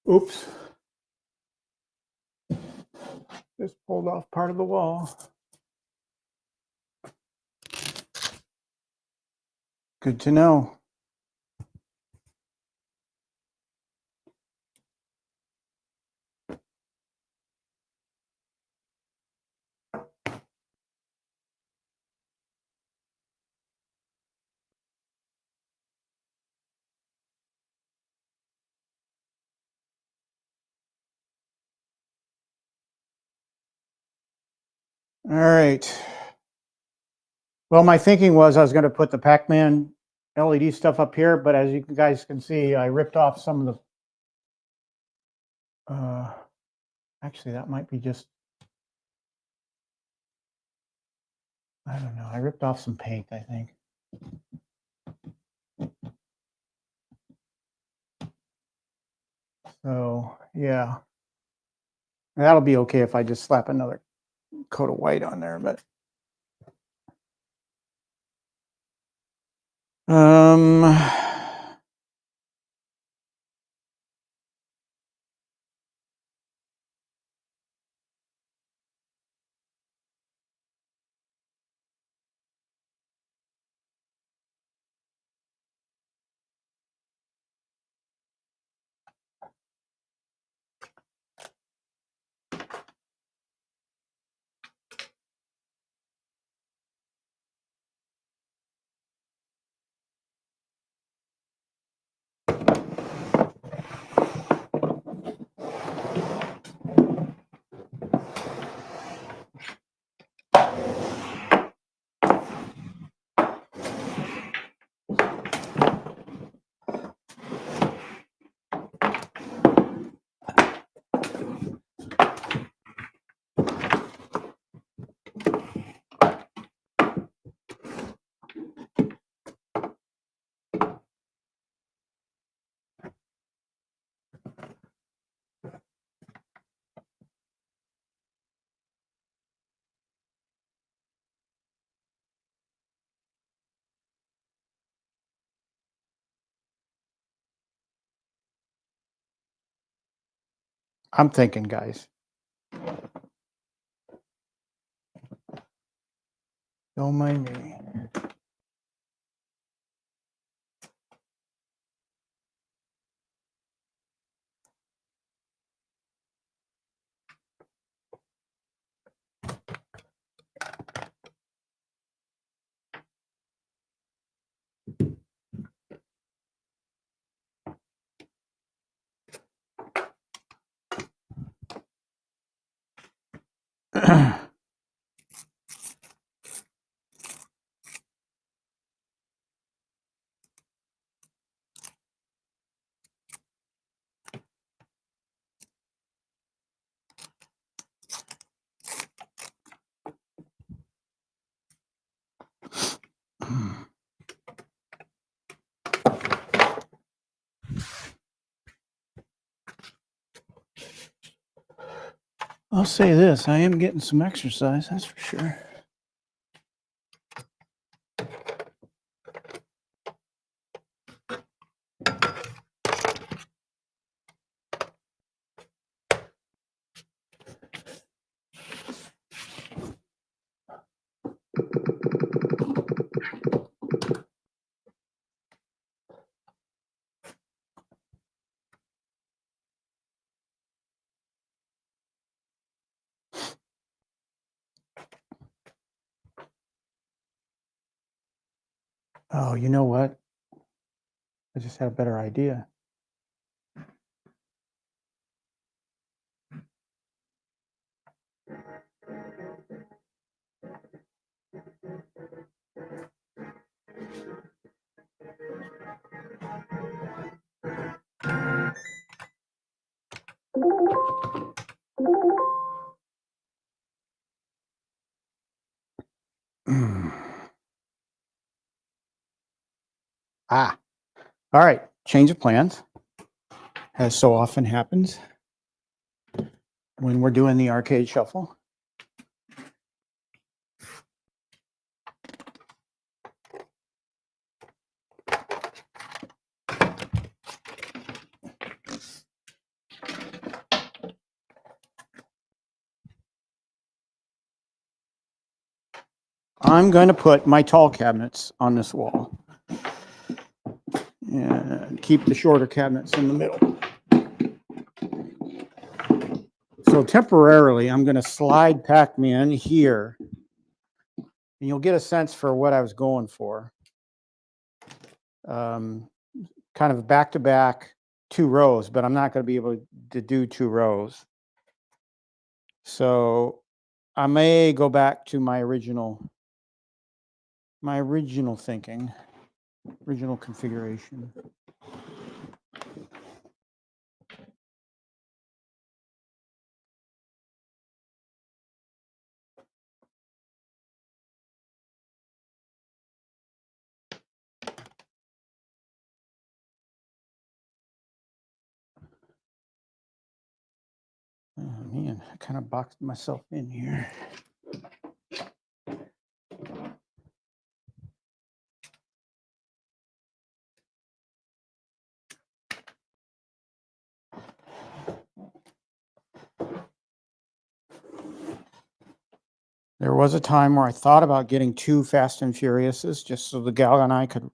Oops. Just pulled off part of the wall. Good to know. All right. Well, my thinking was I was going to put the Pac-Man LED stuff up here, but as you guys can see, I ripped off some of the, actually that might be just, I don't know. I ripped off some paint, I think. So yeah, that'll be okay if I just slap another coat of white on there, but I'm thinking, guys. Don't mind me. I'll say this, I am getting some exercise, that's for sure. Oh, you know what? I just had a better idea. All right, change of plans, as so often happens when we're doing the arcade shuffle. I'm going to put my tall cabinets on this wall and keep the shorter cabinets in the middle. So temporarily, I'm going to slide Pac-Man here, and you'll get a sense for what I was going for. Kind of back-to-back 2 rows, but I'm not going to be able to do 2 rows. So I may go back to my original thinking, original configuration. Oh man, I kind of boxed myself in here. There was a time where I thought about getting 2 Fast and Furiouses just so the gal and I could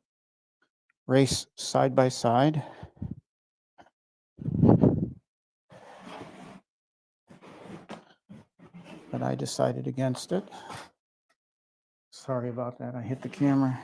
race side by side. But I decided against it. Sorry about that. I hit the camera.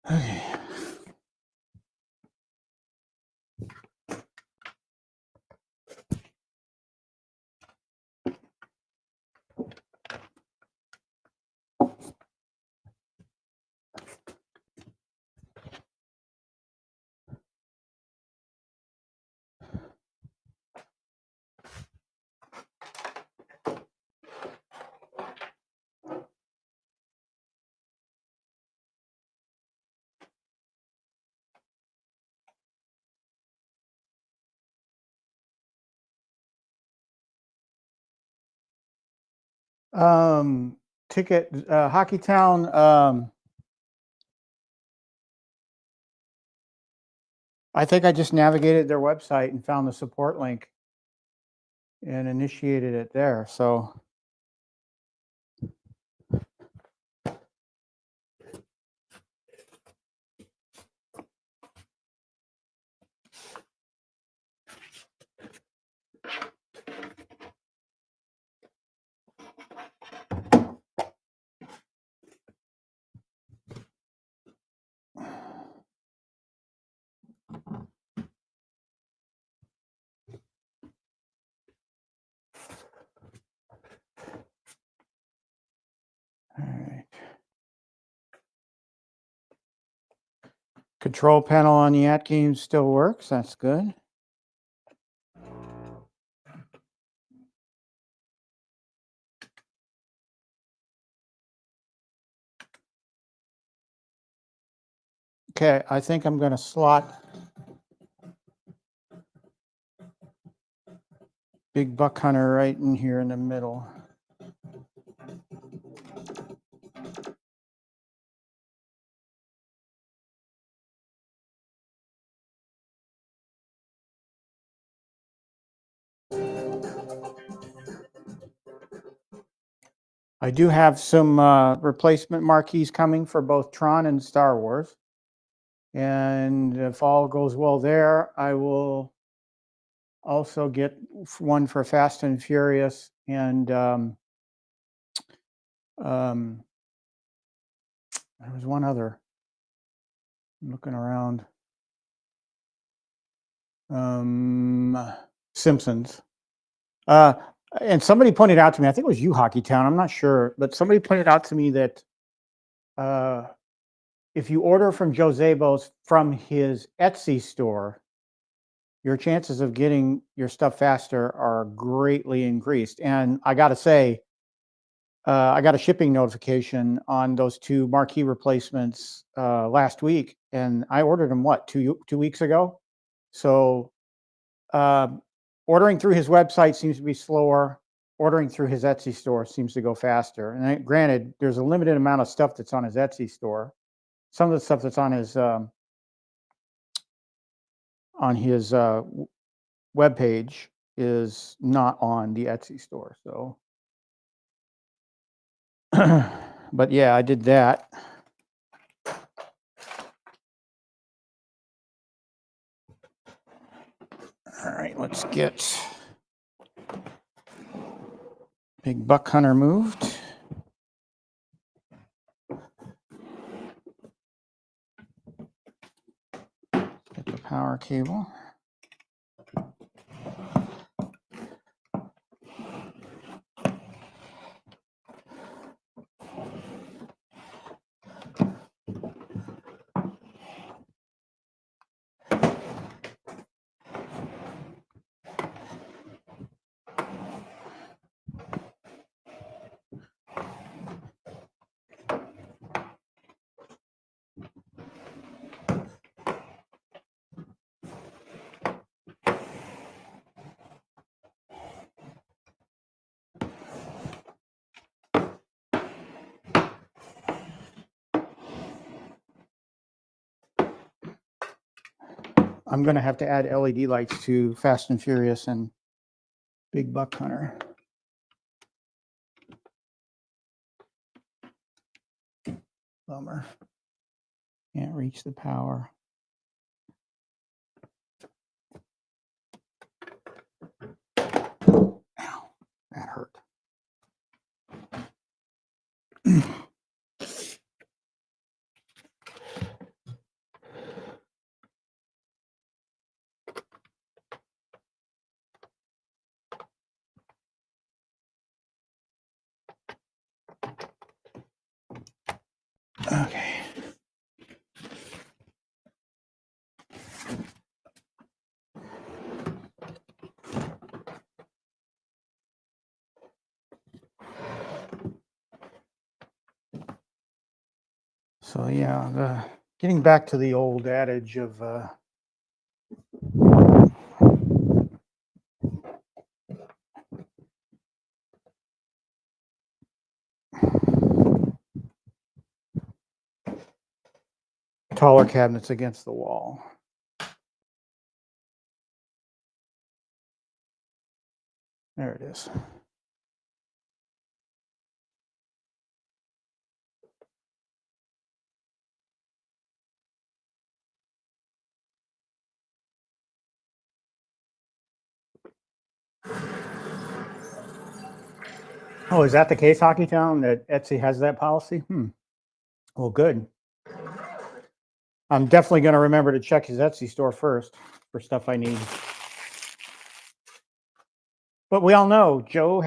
Okay. Ticket, Hockeytown. I think I just navigated their website and found the support link and initiated it there. So all right. Control panel on the Atkins still works. That's good. Okay, I think I'm going to slot Big Buck Hunter right in here in the middle. I do have some replacement marquees coming for both Tron and Star Wars. And if all goes well there, I will also get one for Fast and Furious and there was one other. I'm looking around. Simpsons. And somebody pointed out to me, I think it was you, Hockeytown, I'm not sure, but somebody pointed out to me that if you order from Joe Zabos from his Etsy store, your chances of getting your stuff faster are greatly increased. And I got to say, I got a shipping notification on those two marquee replacements last week, and I ordered them what 2 weeks ago. So um, ordering through his website seems to be slower. Ordering through his Etsy store seems to go faster. And granted, there's a limited amount of stuff that's on his Etsy store. Some of the stuff that's on his web page is not on the Etsy store. So, but yeah, I did that. All right, let's get Big Buck Hunter moved. Get the power cable. I'm going to have to add LED lights to Fast and Furious and Big Buck Hunter. Bummer. Can't reach the power. Ow, that hurt. Okay. So yeah, getting back to the old adage of taller cabinets against the wall. There it is. Oh, is that the case, Hockey Town, that Etsy has that policy? Well, good. I'm definitely going to remember to check his Etsy store first for stuff I need. But we all know Joe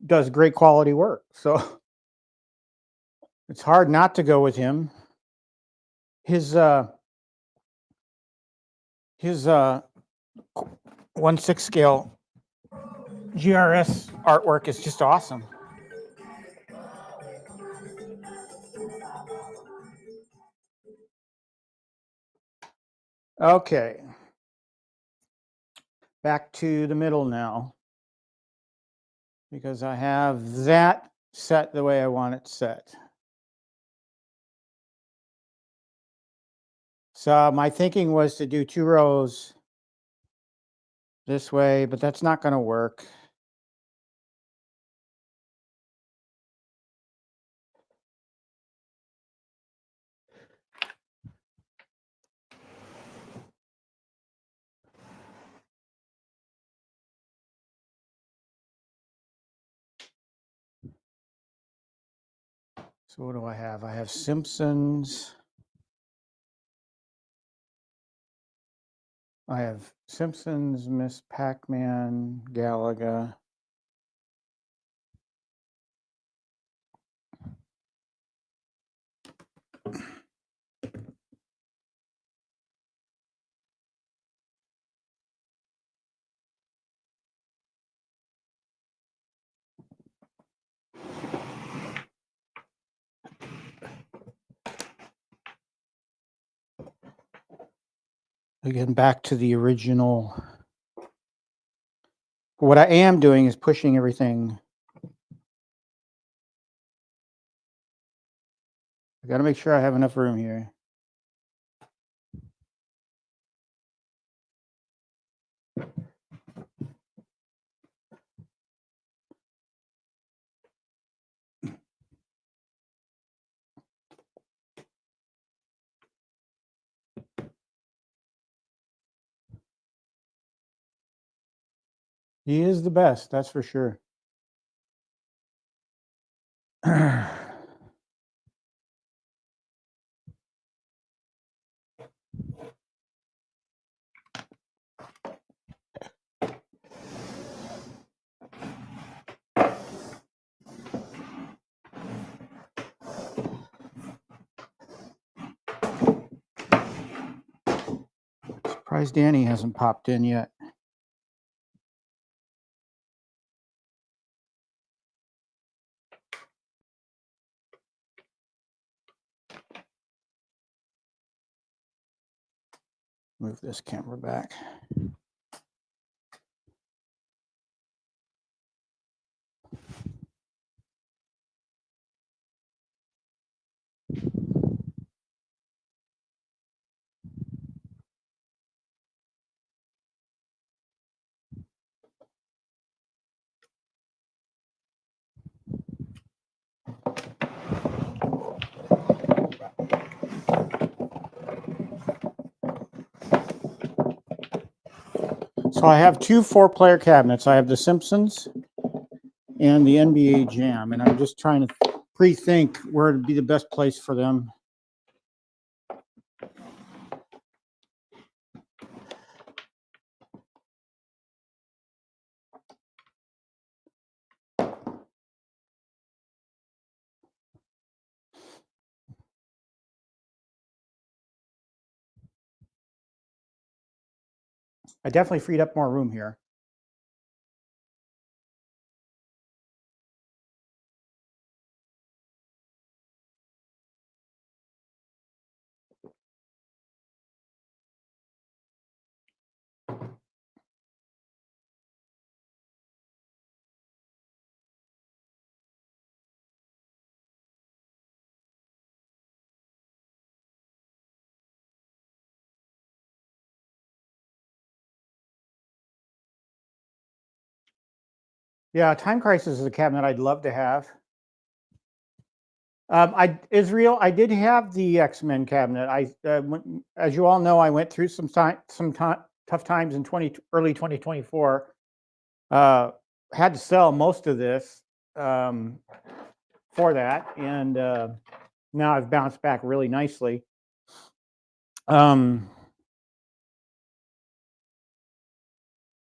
does great quality work, so it's hard not to go with him. His 1/6 scale GRS artwork is just awesome. Okay. Back to the middle now, because I have that set the way I want it set. So my thinking was to do 2 rows this way, but that's not going to work. So what do I have? I have Simpsons. I have Simpsons, Miss Pac-Man, Galaga. Again, back to the original. What I am doing is pushing everything. I got to make sure I have enough room here. He is the best, that's for sure. Surprised Danny hasn't popped in yet. Move this camera back. So I have two 4-player cabinets. I have the Simpsons and the NBA Jam, and I'm just trying to pre-think where would be the best place for them. I definitely freed up more room here. Yeah, Time Crisis is a cabinet I'd love to have. Israel, I did have the X-Men cabinet. As you all know, I went through some tough times in early 2024. Had to sell most of this for that, and now I've bounced back really nicely.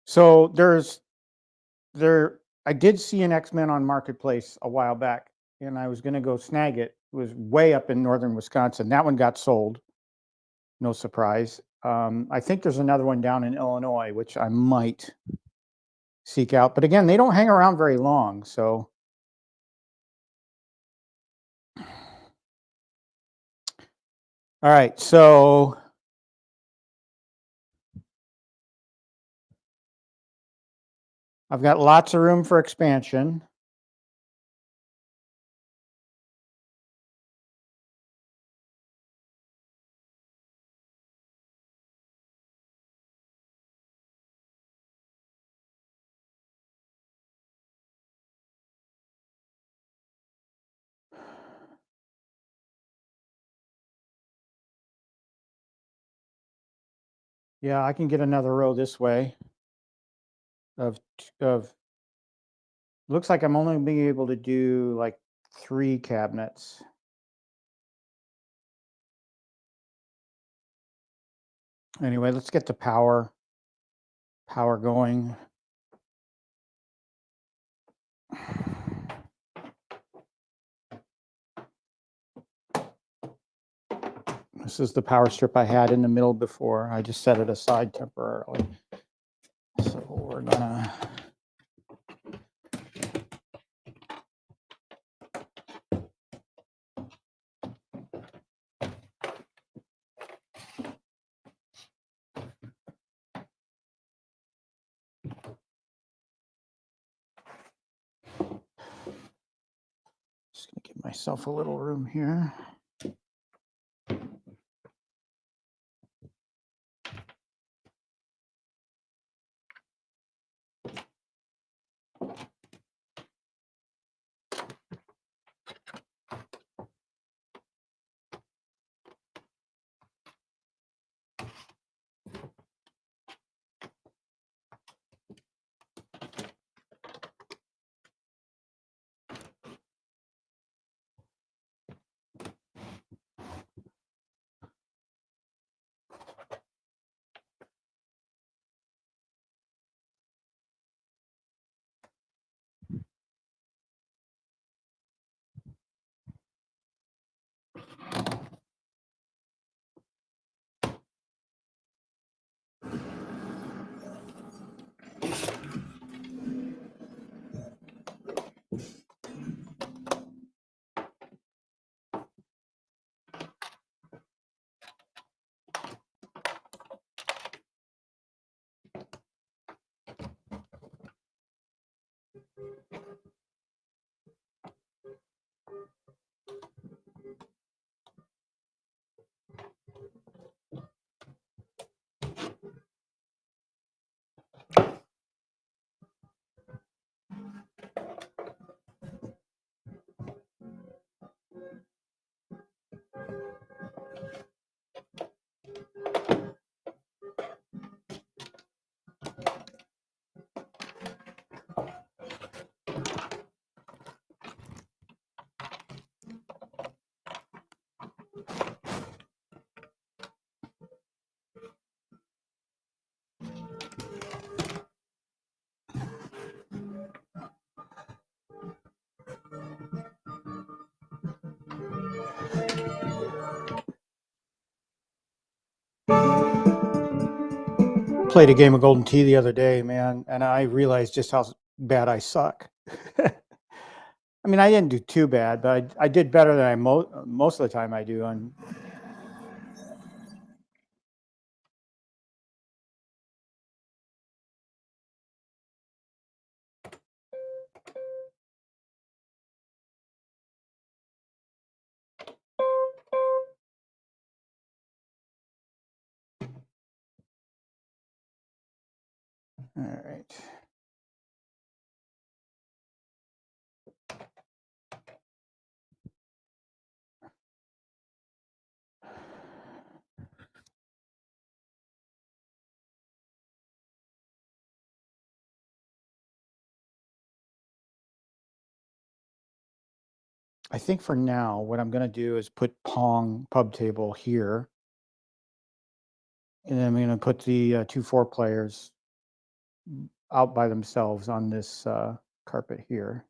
So I did see an X-Men on Marketplace a while back, and I was going to go snag it. It was way up in northern Wisconsin. That one got sold. No surprise. I think there's another one down in Illinois, which I might seek out. But again, they don't hang around very long. So all right, so I've got lots of room for expansion. Yeah, I can get another row this way of looks like I'm only being able to do like 3 cabinets. Anyway, let's get the power going. This is the power strip I had in the middle before. I just set it aside temporarily. So we're gonna myself a little room here. Played a game of Golden Tee the other day, man, and I realized just how bad I suck. I mean, I didn't do too bad, but I did better than I most of the time I do on. All right. I think for now, what I'm going to do is put Pong pub table here, and then I'm going to put the 2 4 players out by themselves on this carpet here.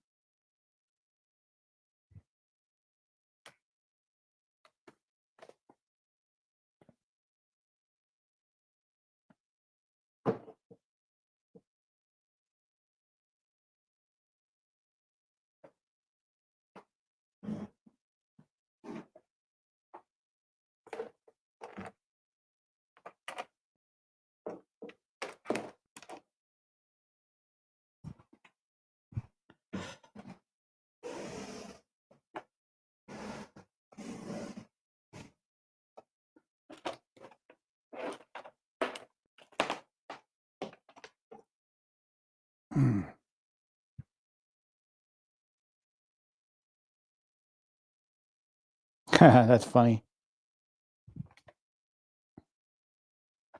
That's funny.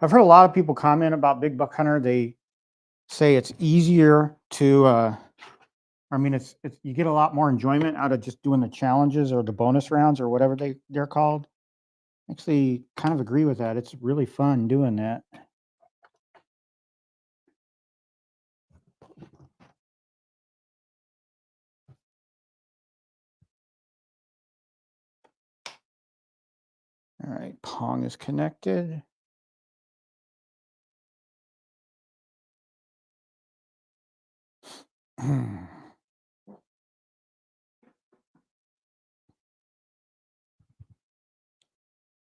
I've heard a lot of people comment about Big Buck Hunter. They say it's easier to, I mean, it's you get a lot more enjoyment out of just doing the challenges or the bonus rounds or whatever they're called. Actually, kind of agree with that. It's really fun doing that. All right, Pong is connected.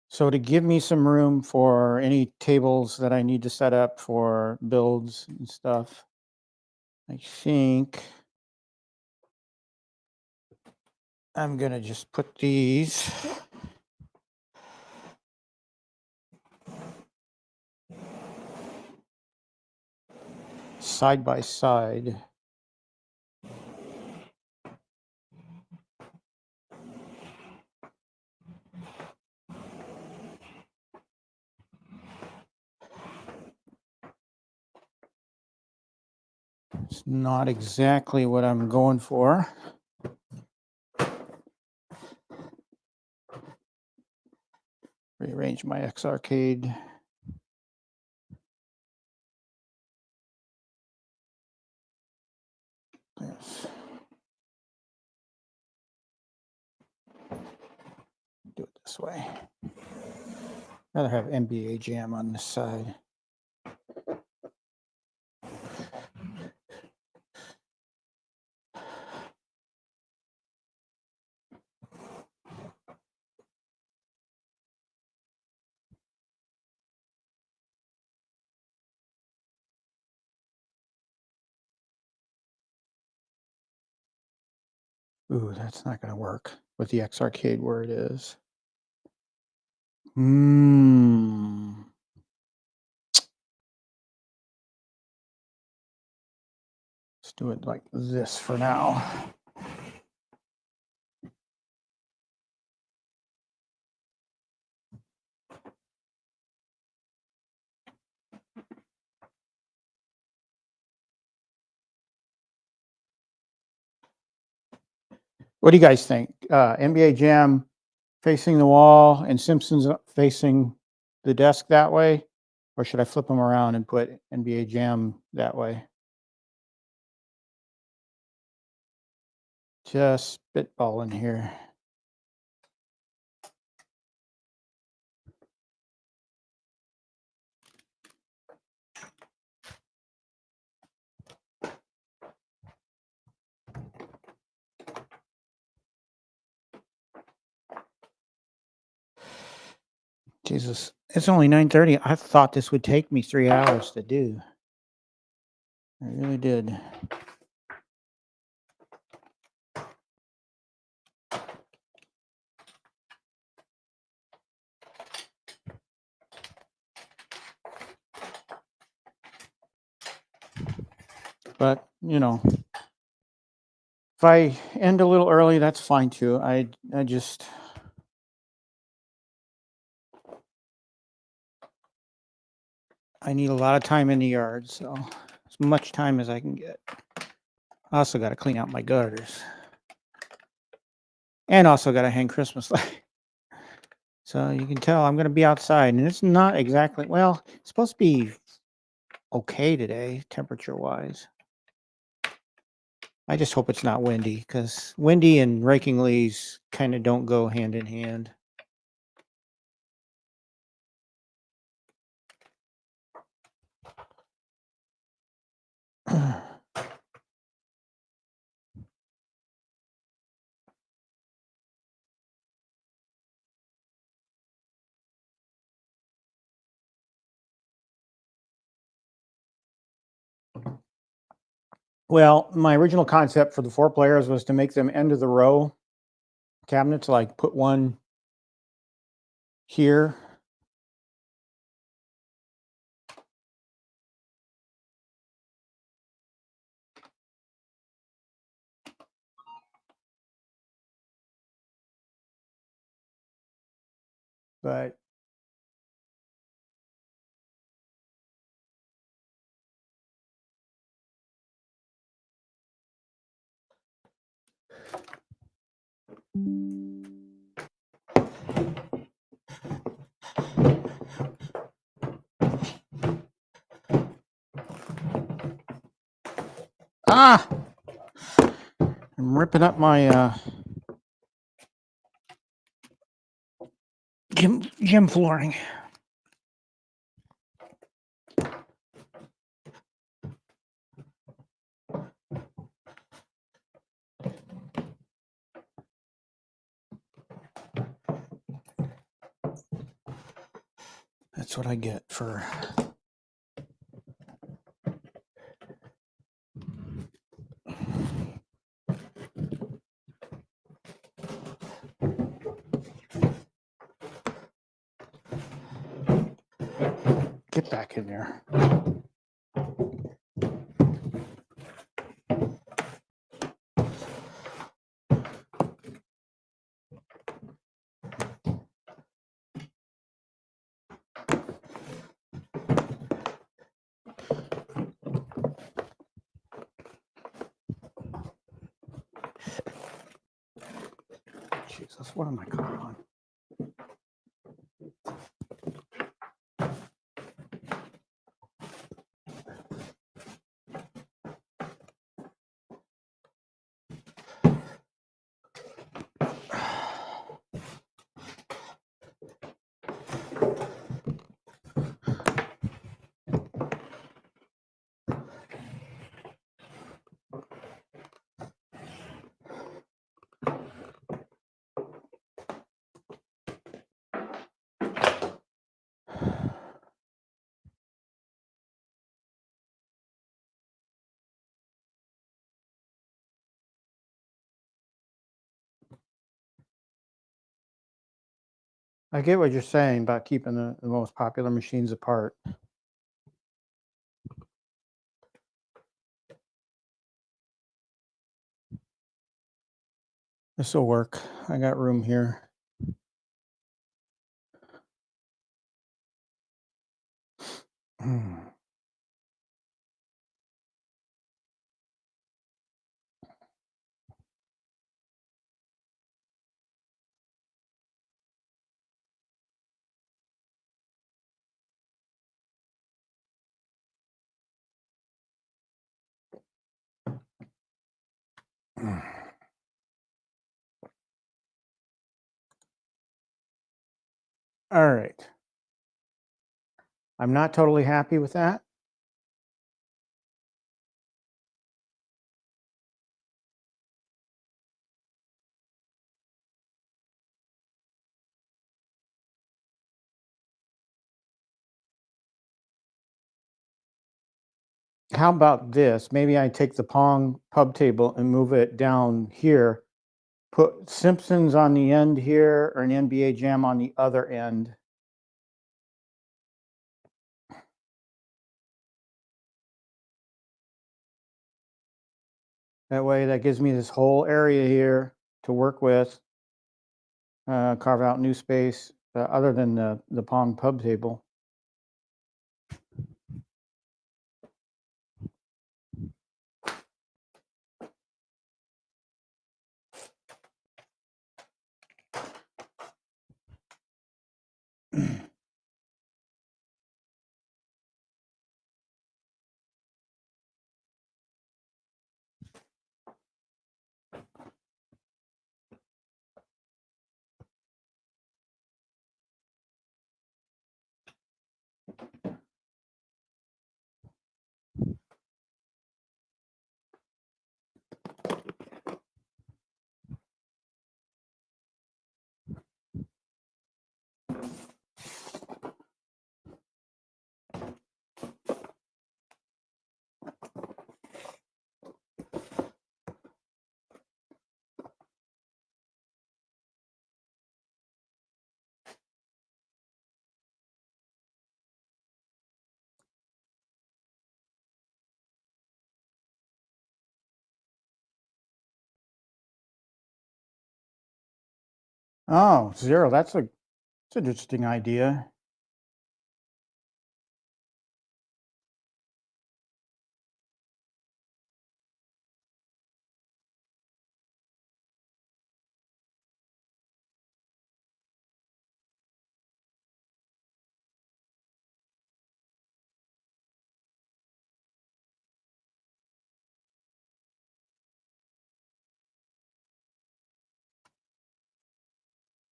So to give me some room for any tables that I need to set up for builds and stuff, I think I'm going to just put these side by side. It's not exactly what I'm going for. Rearrange my X Arcade. Yes. Do it this way. Rather have NBA Jam on this side. Ooh, that's not going to work with the X Arcade where it is. Let's do it like this for now. What do you guys think? NBA Jam facing the wall and Simpsons facing the desk that way? Or should I flip them around and put NBA Jam that way? Just spitballing here. Jesus, it's only 9:30. I thought this would take me 3 hours to do. I really did. But, you know, if I end a little early, that's fine too. I just I need a lot of time in the yard, so as much time as I can get. I also got to clean out my gutters. And also got to hang Christmas lights. So you can tell I'm going to be outside, and it's not exactly, well, it's supposed to be okay today, temperature-wise. I just hope it's not windy, because windy and raking leaves kind of don't go hand in hand. Well, my original concept for the 4 players was to make them end of the row cabinets, like put one here. But I'm ripping up my gym flooring. That's what I get for it back in there. Jesus, what am I caught on? I get what you're saying about keeping the most popular machines apart. This will work. I got room here. All right. I'm not totally happy with that. How about this? Maybe I take the Pong pub table and move it down here, put Simpsons on the end here or an NBA Jam on the other end. That way, that gives me this whole area here to work with, carve out new space other than the Pong pub table. Oh, zero. That's an interesting idea.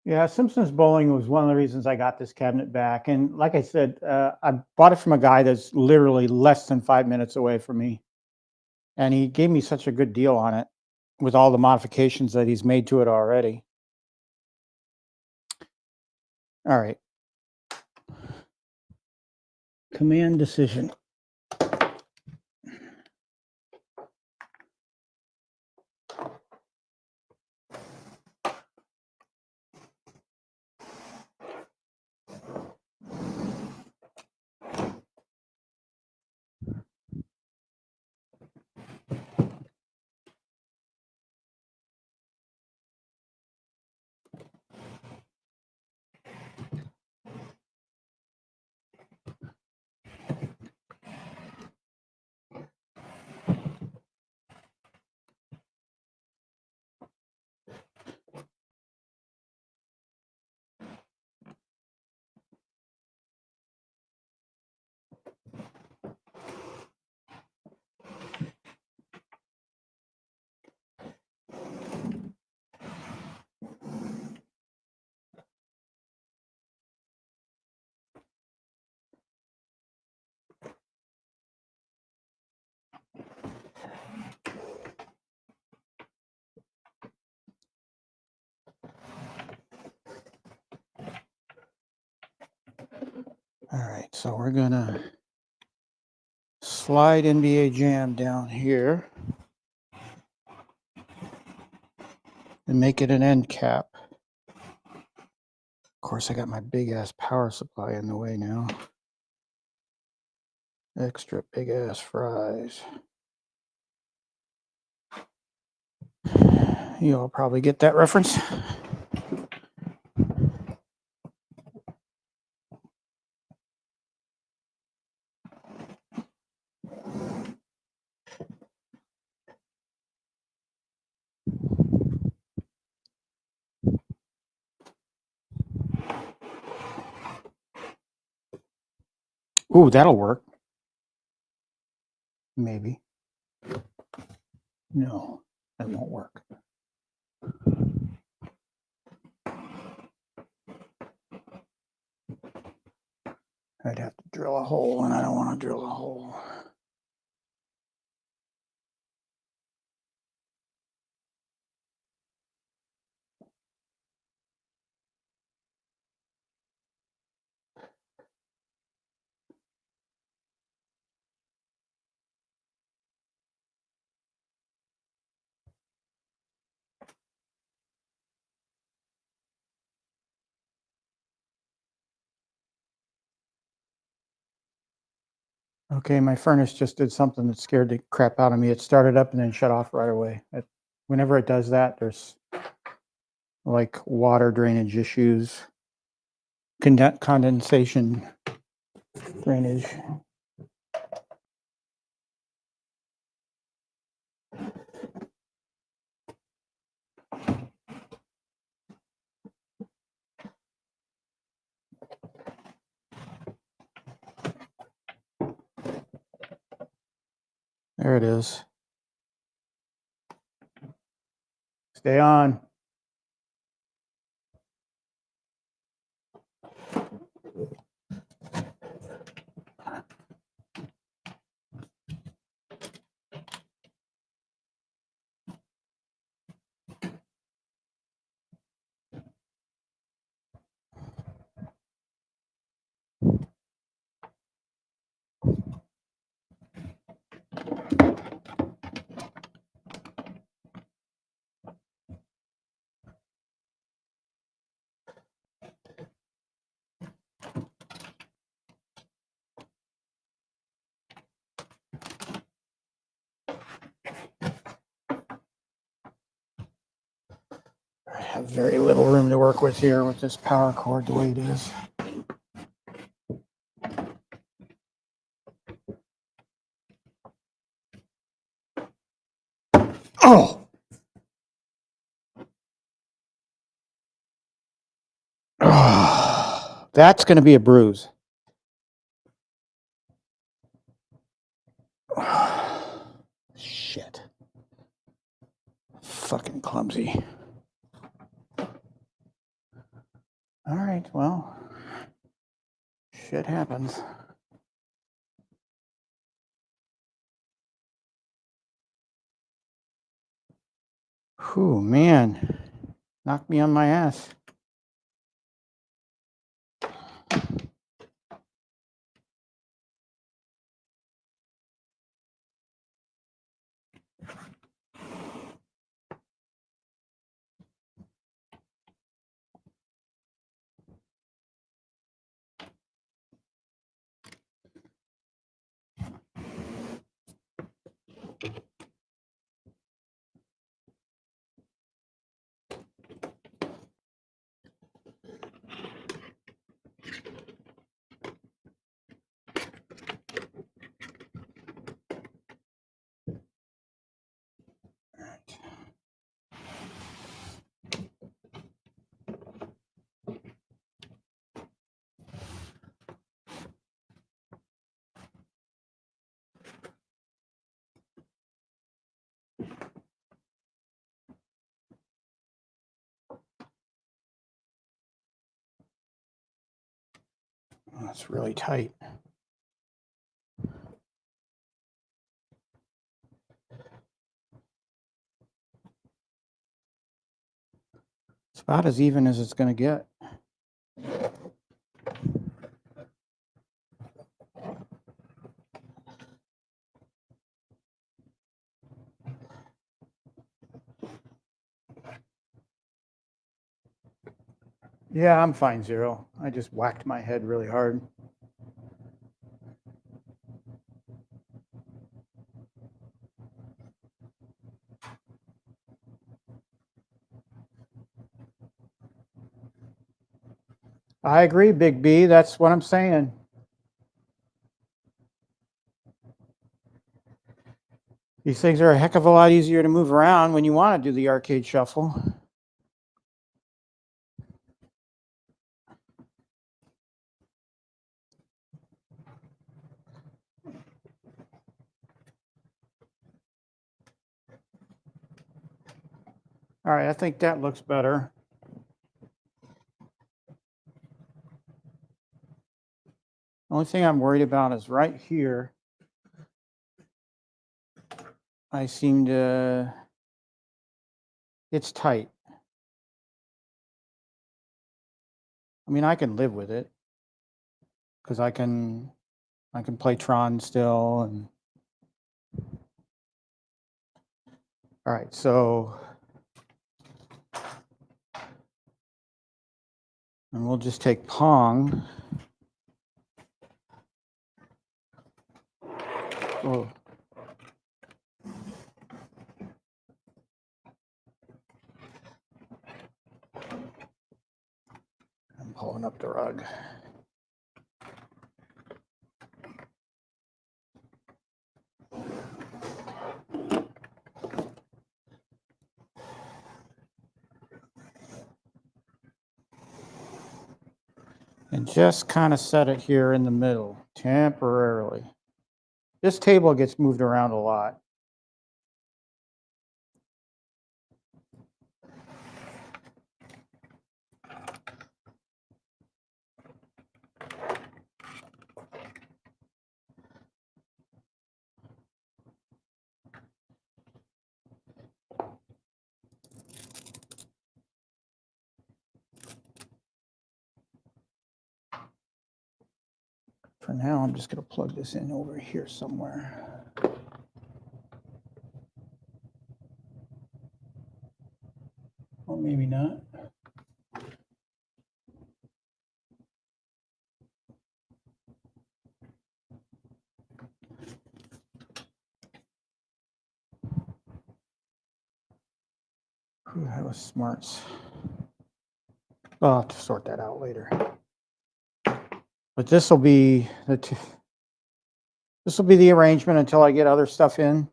Yeah, Simpsons Bowling was one of the reasons I got this cabinet back. And like I said, I bought it from a guy that's literally less than 5 minutes away from me. And he gave me such a good deal on it with all the modifications that he's made to it already. All right. Command decision. All right, so we're gonna slide NBA Jam down here and make it an end cap. Of course, I got my big ass power supply in the way now. Extra big ass fries. You'll probably get that reference. Ooh, that'll work. Maybe. No, that won't work. I'd have to drill a hole, and I don't want to drill a hole. Okay, my furnace just did something that scared the crap out of me. It started up and then shut off right away. Whenever it does that, there's like water drainage issues, condensation drainage. There it is. Stay on. I have very little room to work with here with this power cord the way it is. Oh! Oh, that's going to be a bruise. Shit. Fucking clumsy. All right, well, shit happens. Whew, man. Knocked me on my ass. That's really tight. It's about as even as it's going to get. Yeah, I'm fine, Zero. I just whacked my head really hard. I agree, Big B. That's what I'm saying. These things are a heck of a lot easier to move around when you want to do the arcade shuffle. All right, I think that looks better. The only thing I'm worried about is right here. I seem to, it's tight. I mean, I can live with it because I can play Tron still. And all right, so, and we'll just take Pong. Oh. I'm pulling up the rug. And just kind of set it here in the middle temporarily. This table gets moved around a lot. For now, I'm just going to plug this in over here somewhere. Or maybe not. Ooh, that was smarts. I'll have to sort that out later. But this will be the arrangement until I get other stuff in,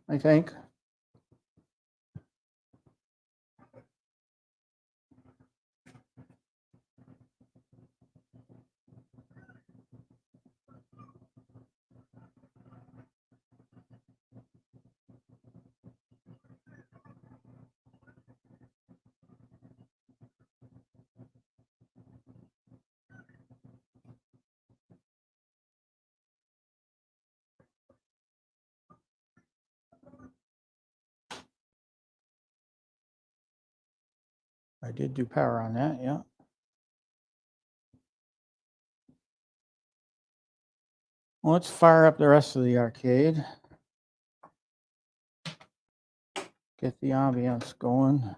I think. I did do power on that, yeah. Well, let's fire up the rest of the arcade. Get the ambiance going.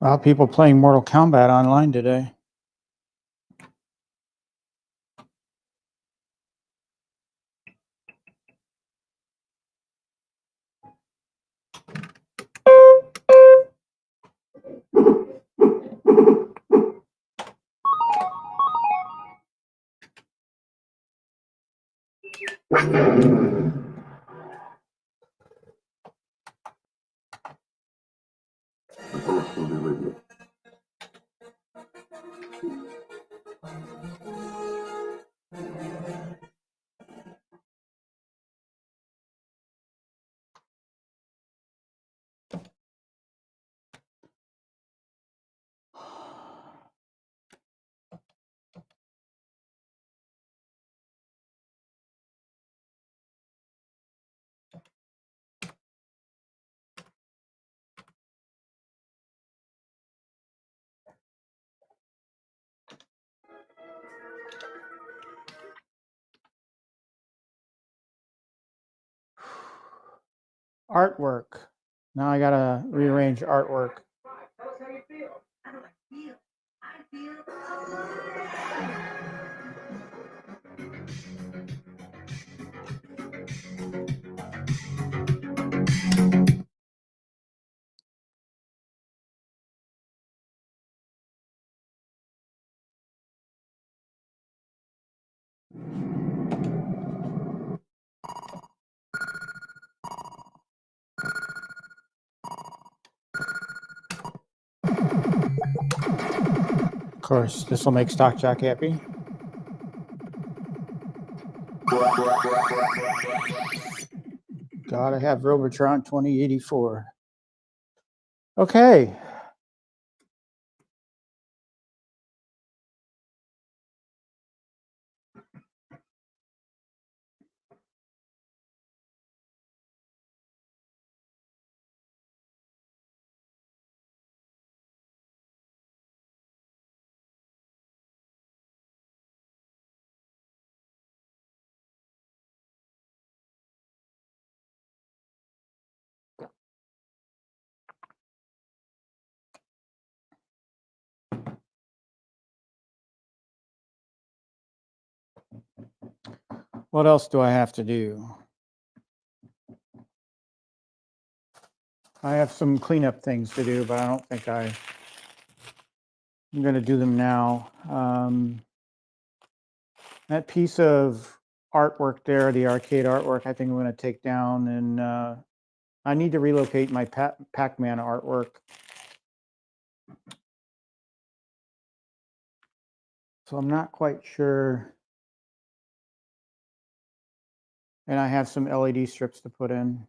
A lot of people playing Mortal Kombat online today. Artwork. Now I gotta rearrange artwork. Of course, this will make Stock Jock happy. Gotta have Robotron 2084. Okay. What else do I have to do? I have some cleanup things to do, but I don't think I'm going to do them now. That piece of artwork there, the arcade artwork, I think I'm going to take down, and I need to relocate my Pac-Man artwork. So I'm not quite sure. And I have some LED strips to put in.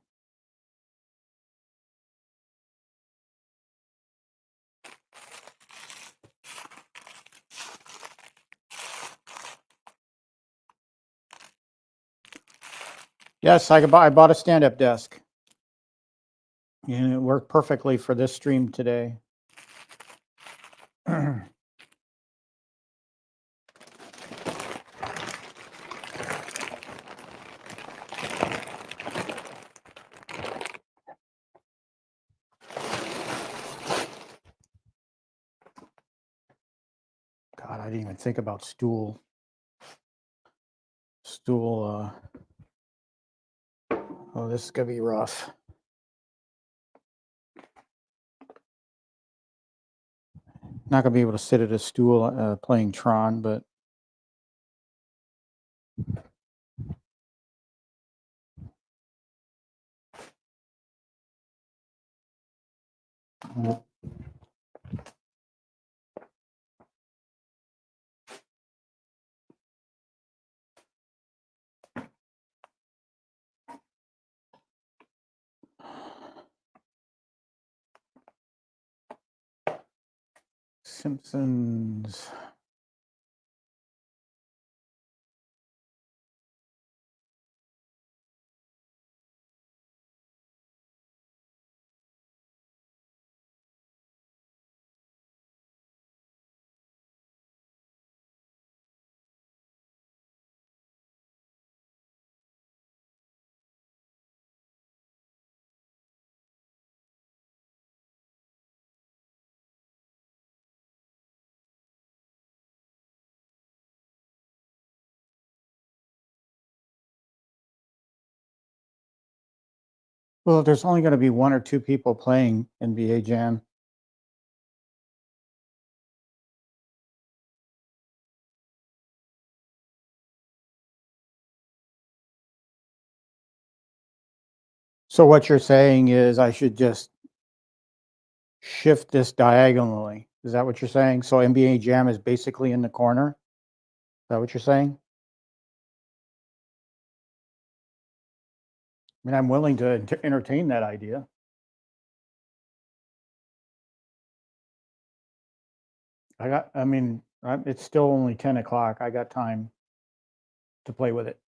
Yes, I bought a stand-up desk. And it worked perfectly for this stream today. God, I didn't even think about stool. Oh, this is gonna be rough. Not gonna be able to sit at a stool playing Tron, but Simpsons. Well, there's only going to be 1 or 2 people playing NBA Jam. So what you're saying is I should just shift this diagonally. Is that what you're saying? So NBA Jam is basically in the corner? Is that what you're saying? I mean, I'm willing to entertain that idea. I mean, it's still only 10 o'clock. I got time to play with it.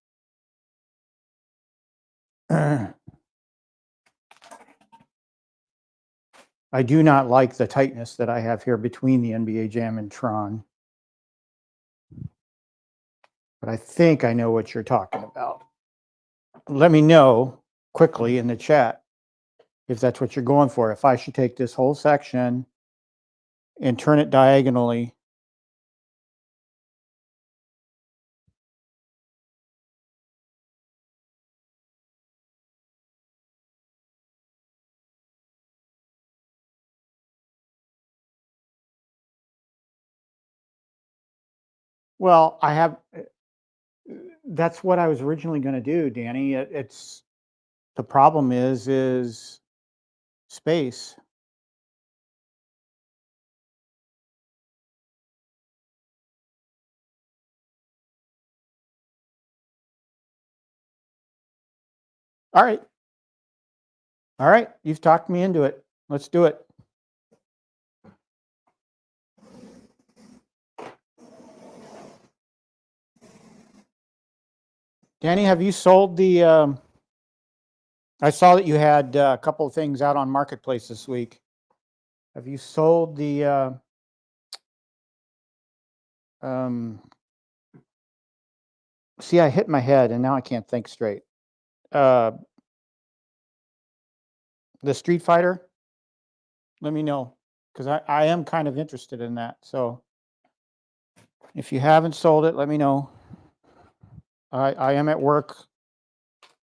I do not like the tightness that I have here between the NBA Jam and Tron. But I think I know what you're talking about. Let me know quickly in the chat if that's what you're going for. If I should take this whole section and turn it diagonally. Well, that's what I was originally going to do, Danny. It's the problem is space. All right. All right. You've talked me into it. Let's do it. Danny, have you sold the I saw that you had a couple of things out on Marketplace this week. Have you sold the see, I hit my head and now I can't think straight. The Street Fighter? Let me know, because I am kind of interested in that. So if you haven't sold it, let me know. I am at work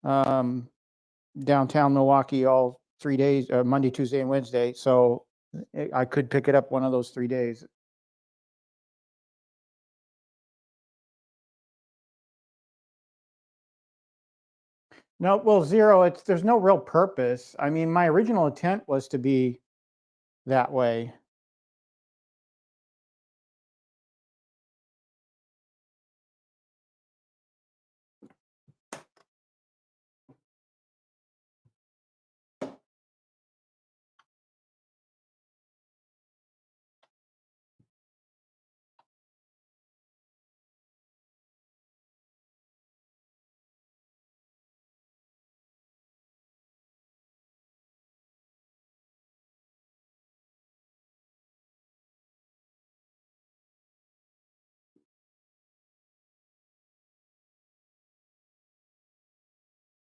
downtown Milwaukee all 3 days, Monday, Tuesday, and Wednesday. So I could pick it up one of those 3 days. No, well, zero, there's no real purpose. I mean, my original intent was to be that way.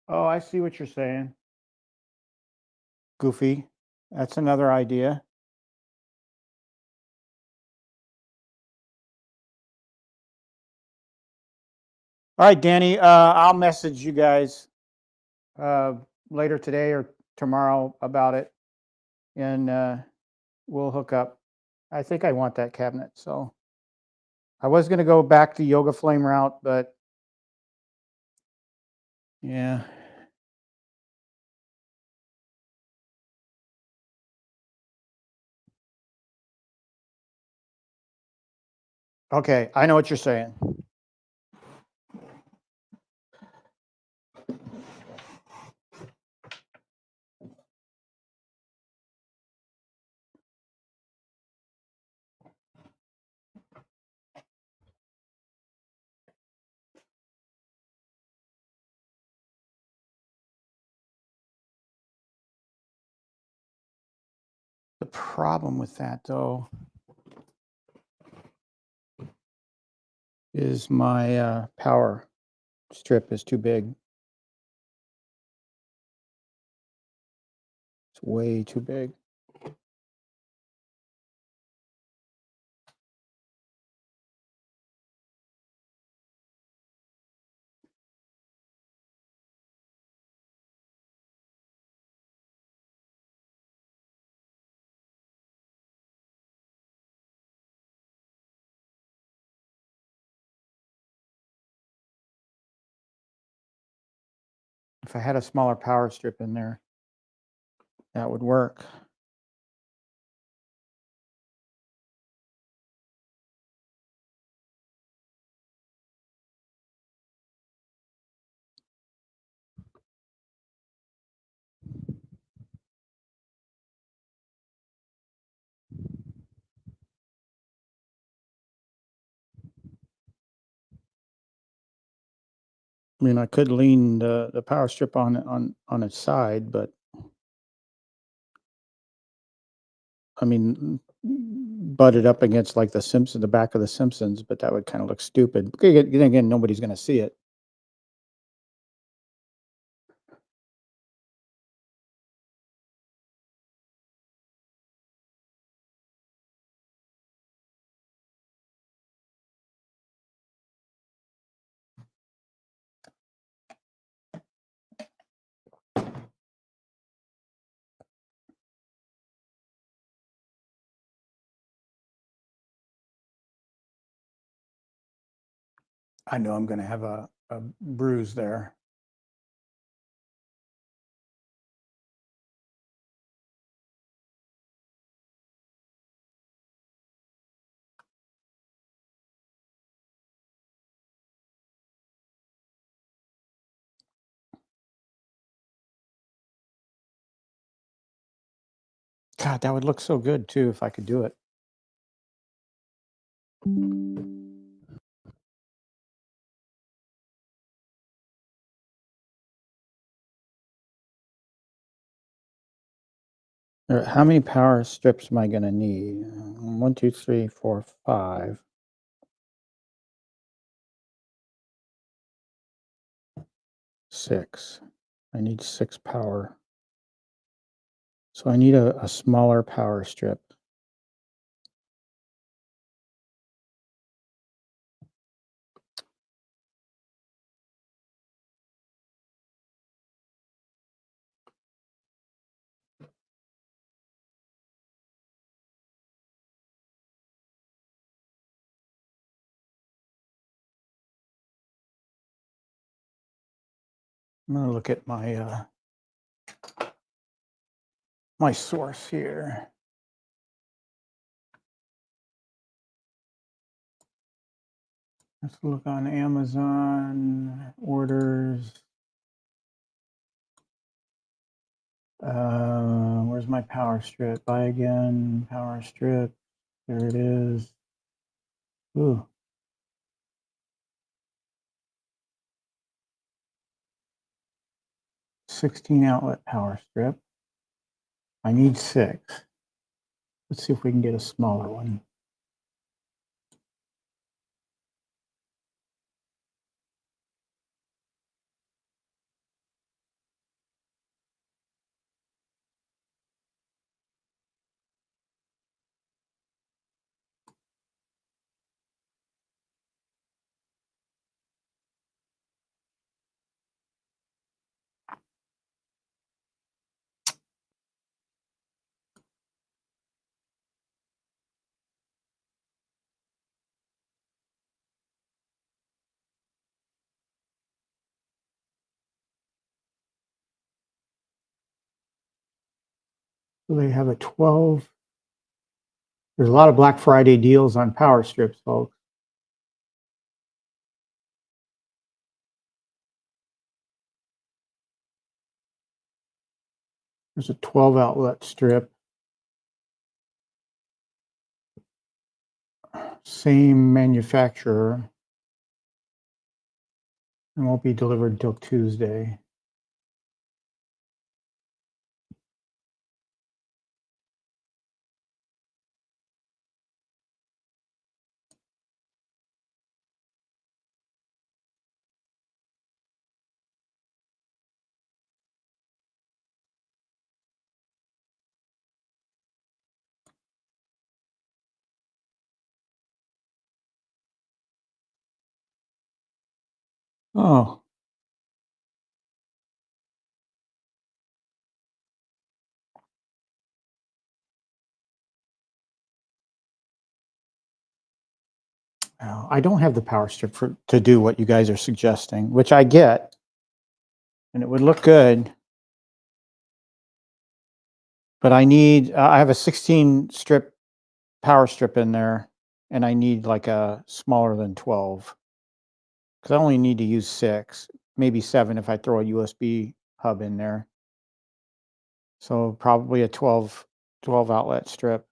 Oh, I see what you're saying. Goofy. That's another idea. All right, Danny, I'll message you guys later today or tomorrow about it, and we'll hook up. I think I want that cabinet, so I was going to go back to Yoga Flame route, but yeah. Okay, I know what you're saying. The problem with that, though, is my power strip is too big. It's way too big. If I had a smaller power strip in there, that would work. I mean, I could lean the power strip on its side, but I mean, butt it up against like the back of the Simpsons, but that would kind of look stupid. Then again, nobody's going to see it. I know I'm going to have a bruise there. God, that would look so good too if I could do it. How many power strips am I going to need? 1, 2, 3, 4, 5. 6. I need 6 power. So I need a smaller power strip. I'm going to look at my source here. Let's look on Amazon orders. Where's my power strip? Buy again, power strip. There it is. Ooh. 16 outlet power strip. I need 6. Let's see if we can get a smaller one. So they have a 12. There's a lot of Black Friday deals on power strips, folks. There's a 12 outlet strip. Same manufacturer. It won't be delivered until Tuesday. Oh, I don't have the power strip to do what you guys are suggesting, which I get. and it would look good. But I need, I have a 16 strip power strip in there, and I need like a smaller than 12 because I only need to use 6, maybe 7 if I throw a USB hub in there. So probably a 12 outlet strip.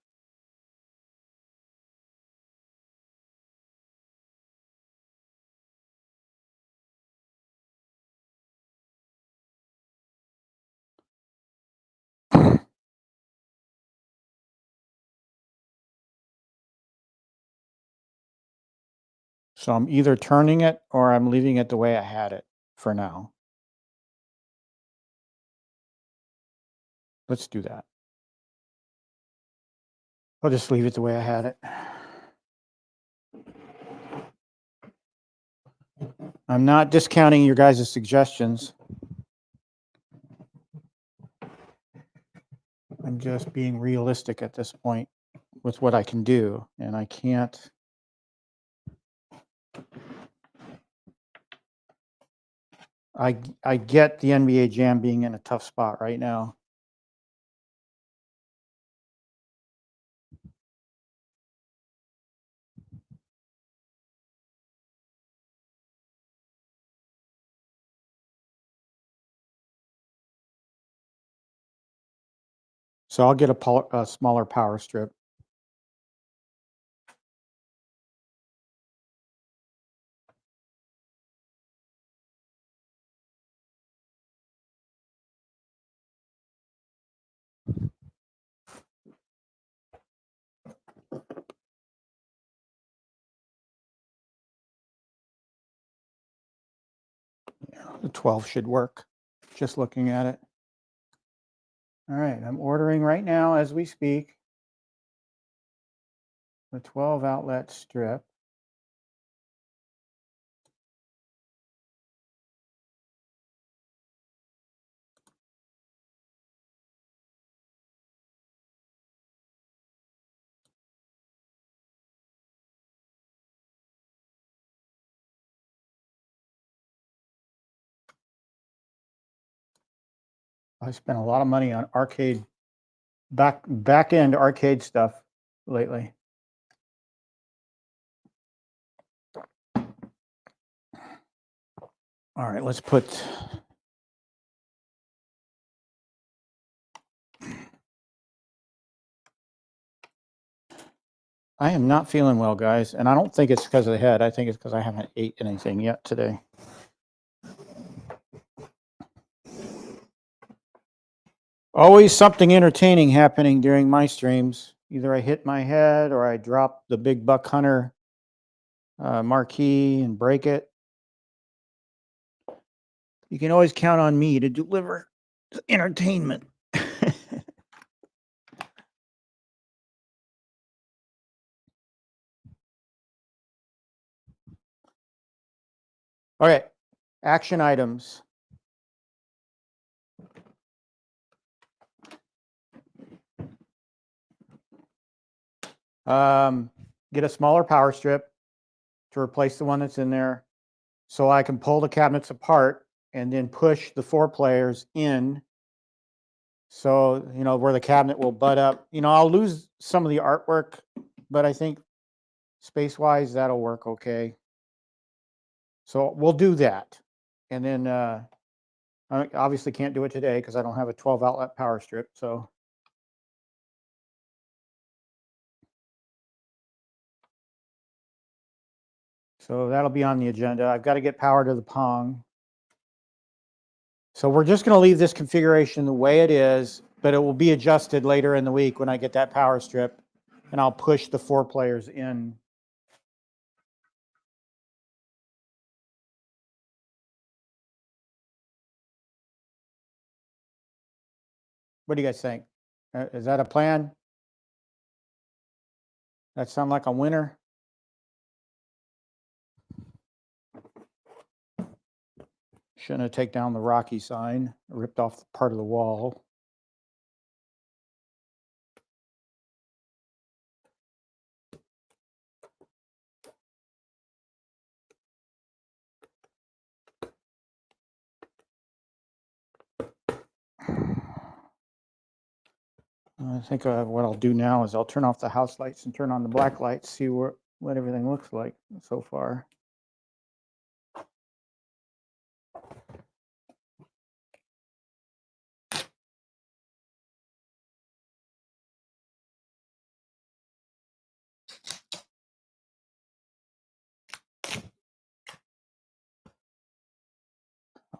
So I'm either turning it or I'm leaving it the way I had it for now. Let's do that. I'll just leave it the way I had it. I'm not discounting your guys' suggestions. I'm just being realistic at this point with what I can do, and I can't. I get the NBA Jam being in a tough spot right now. So I'll get a smaller power strip. The 12 should work, just looking at it. All right, I'm ordering right now as we speak the 12 outlet strip. I spent a lot of money on arcade back end arcade stuff lately. All right, let's put I am not feeling well, guys, and I don't think it's because of the head. I think it's because I haven't ate anything yet today. Always something entertaining happening during my streams. Either I hit my head or I drop the big buck hunter marquee and break it. You can always count on me to deliver entertainment. Okay, action items. Get a smaller power strip to replace the one that's in there, so I can pull the cabinets apart and then push the 4 players in. So, you know, where the cabinet will butt up. You know, I'll lose some of the artwork, but I think space-wise, that'll work okay. So we'll do that. And then I obviously can't do it today because I don't have a 12 outlet power strip. So that'll be on the agenda. I've got to get power to the Pong. So we're just going to leave this configuration the way it is, but it will be adjusted later in the week when I get that power strip, and I'll push the 4 players in. What do you guys think? Is that a plan? That sound like a winner? Shouldn't have taken down the Rocky sign, ripped off part of the wall. I think what I'll do now is I'll turn off the house lights and turn on the black lights, see what everything looks like so far.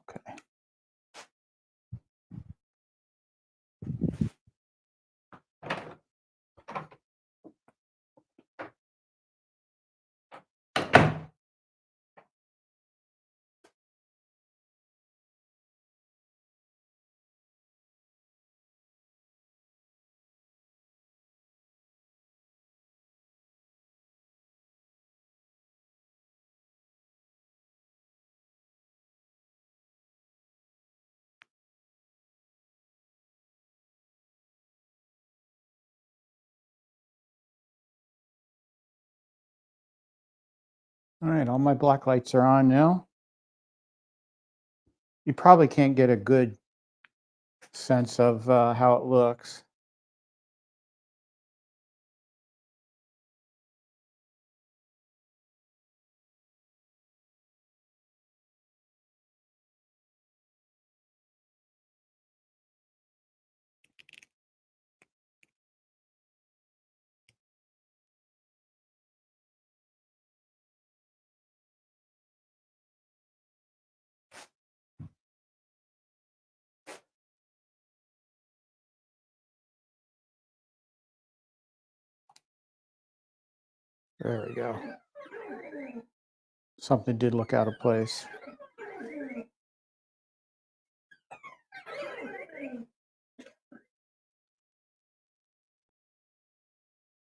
Okay. All right, all my black lights are on now. You probably can't get a good sense of how it looks. There we go. Something did look out of place.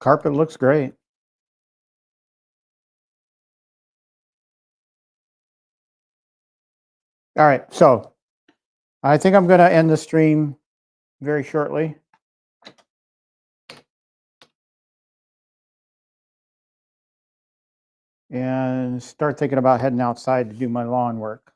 Carpet looks great. All right, so I think I'm going to end the stream very shortly. And start thinking about heading outside to do my lawn work.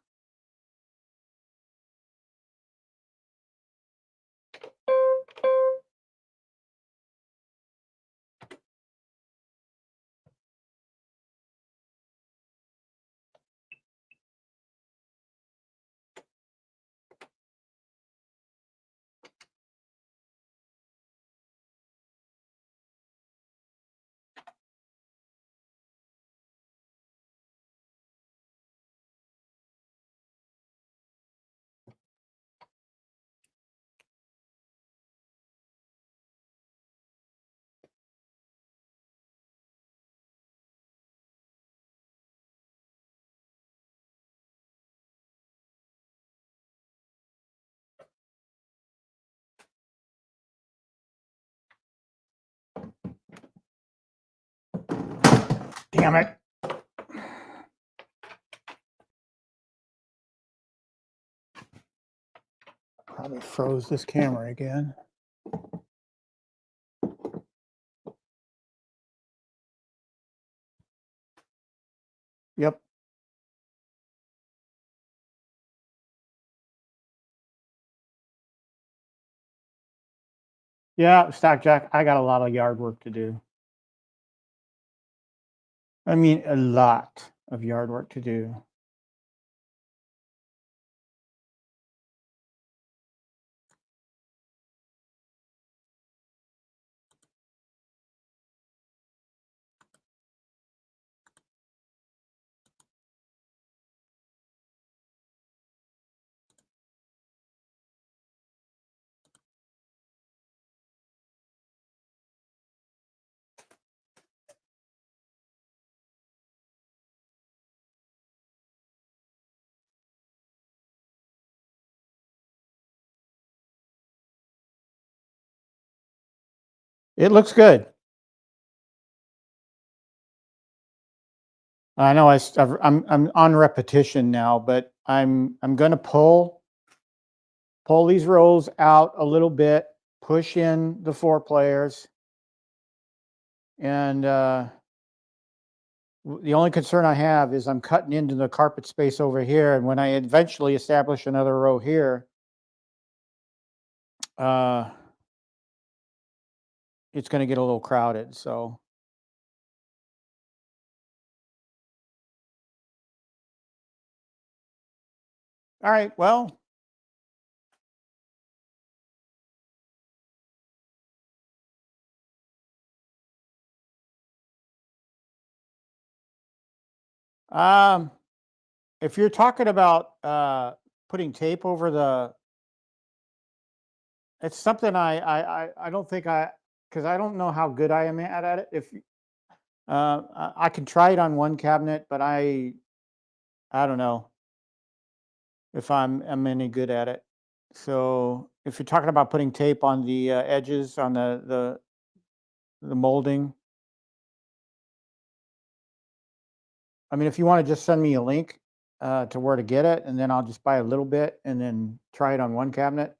Damn it. Probably froze this camera again. Yep. Yeah, Stack Jack, I got a lot of yard work to do. I mean, a lot of yard work to do. It looks good. I know I'm on repetition now, but I'm going to pull these rows out a little bit, push in the 4 players, and the only concern I have is I'm cutting into the carpet space over here, and when I eventually establish another row here, it's going to get a little crowded. So, all right. Well, um, if you're talking about putting tape over the, it's something I don't think because I don't know how good I am at it. If I can try it on one cabinet, but I don't know if I'm any good at it. So if you're talking about putting tape on the edges on the molding, I mean, if you want to just send me a link to where to get it, and then I'll just buy a little bit and then try it on one cabinet.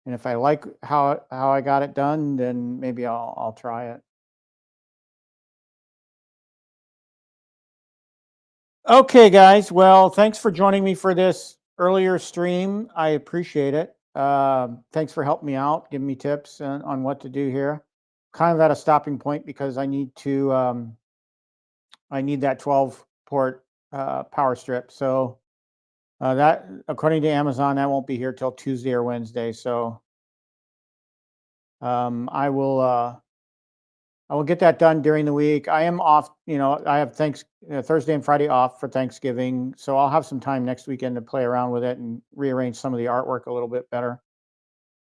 And if I like how I got it done, then maybe I'll try it. Okay, guys. Well, thanks for joining me for this earlier stream. I appreciate it. Thanks for helping me out, giving me tips on what to do here. Kind of at a stopping point because I need that 12 port power strip. So that, according to Amazon, that won't be here till Tuesday or Wednesday. So I will. I will get that done during the week. I am off, I have Thursday and Friday off for Thanksgiving. So I'll have some time next weekend to play around with it and rearrange some of the artwork a little bit better.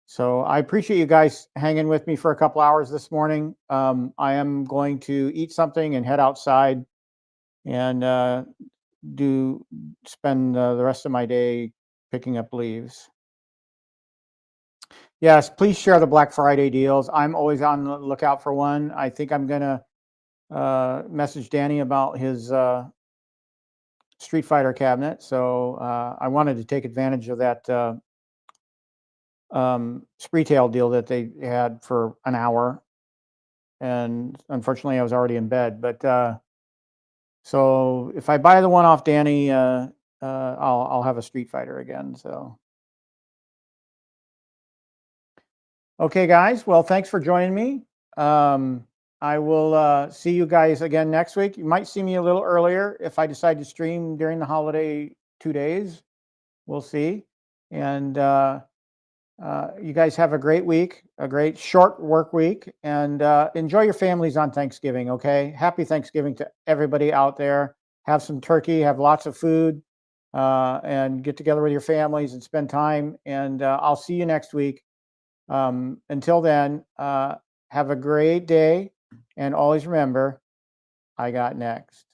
So I appreciate you guys hanging with me for a couple hours this morning. I am going to eat something and head outside and spend the rest of my day picking up leaves. Yes, please share the Black Friday deals. I'm always on the lookout for one. I think I'm gonna message Danny about his Street Fighter cabinet. So I wanted to take advantage of that Spreetail deal that they had for an hour, and unfortunately I was already in bed. But so if I buy the one off Danny, I'll have a Street Fighter again. So okay, guys. Well, thanks for joining me. I will see you guys again next week. You might see me a little earlier if I decide to stream during the holiday 2 days. We'll see. And you guys have a great week, a great short work week, and enjoy your families on Thanksgiving, okay? Happy Thanksgiving to everybody out there. Have some turkey, have lots of food, and get together with your families and spend time. And I'll see you next week. Until then, have a great day. And always remember, I got next.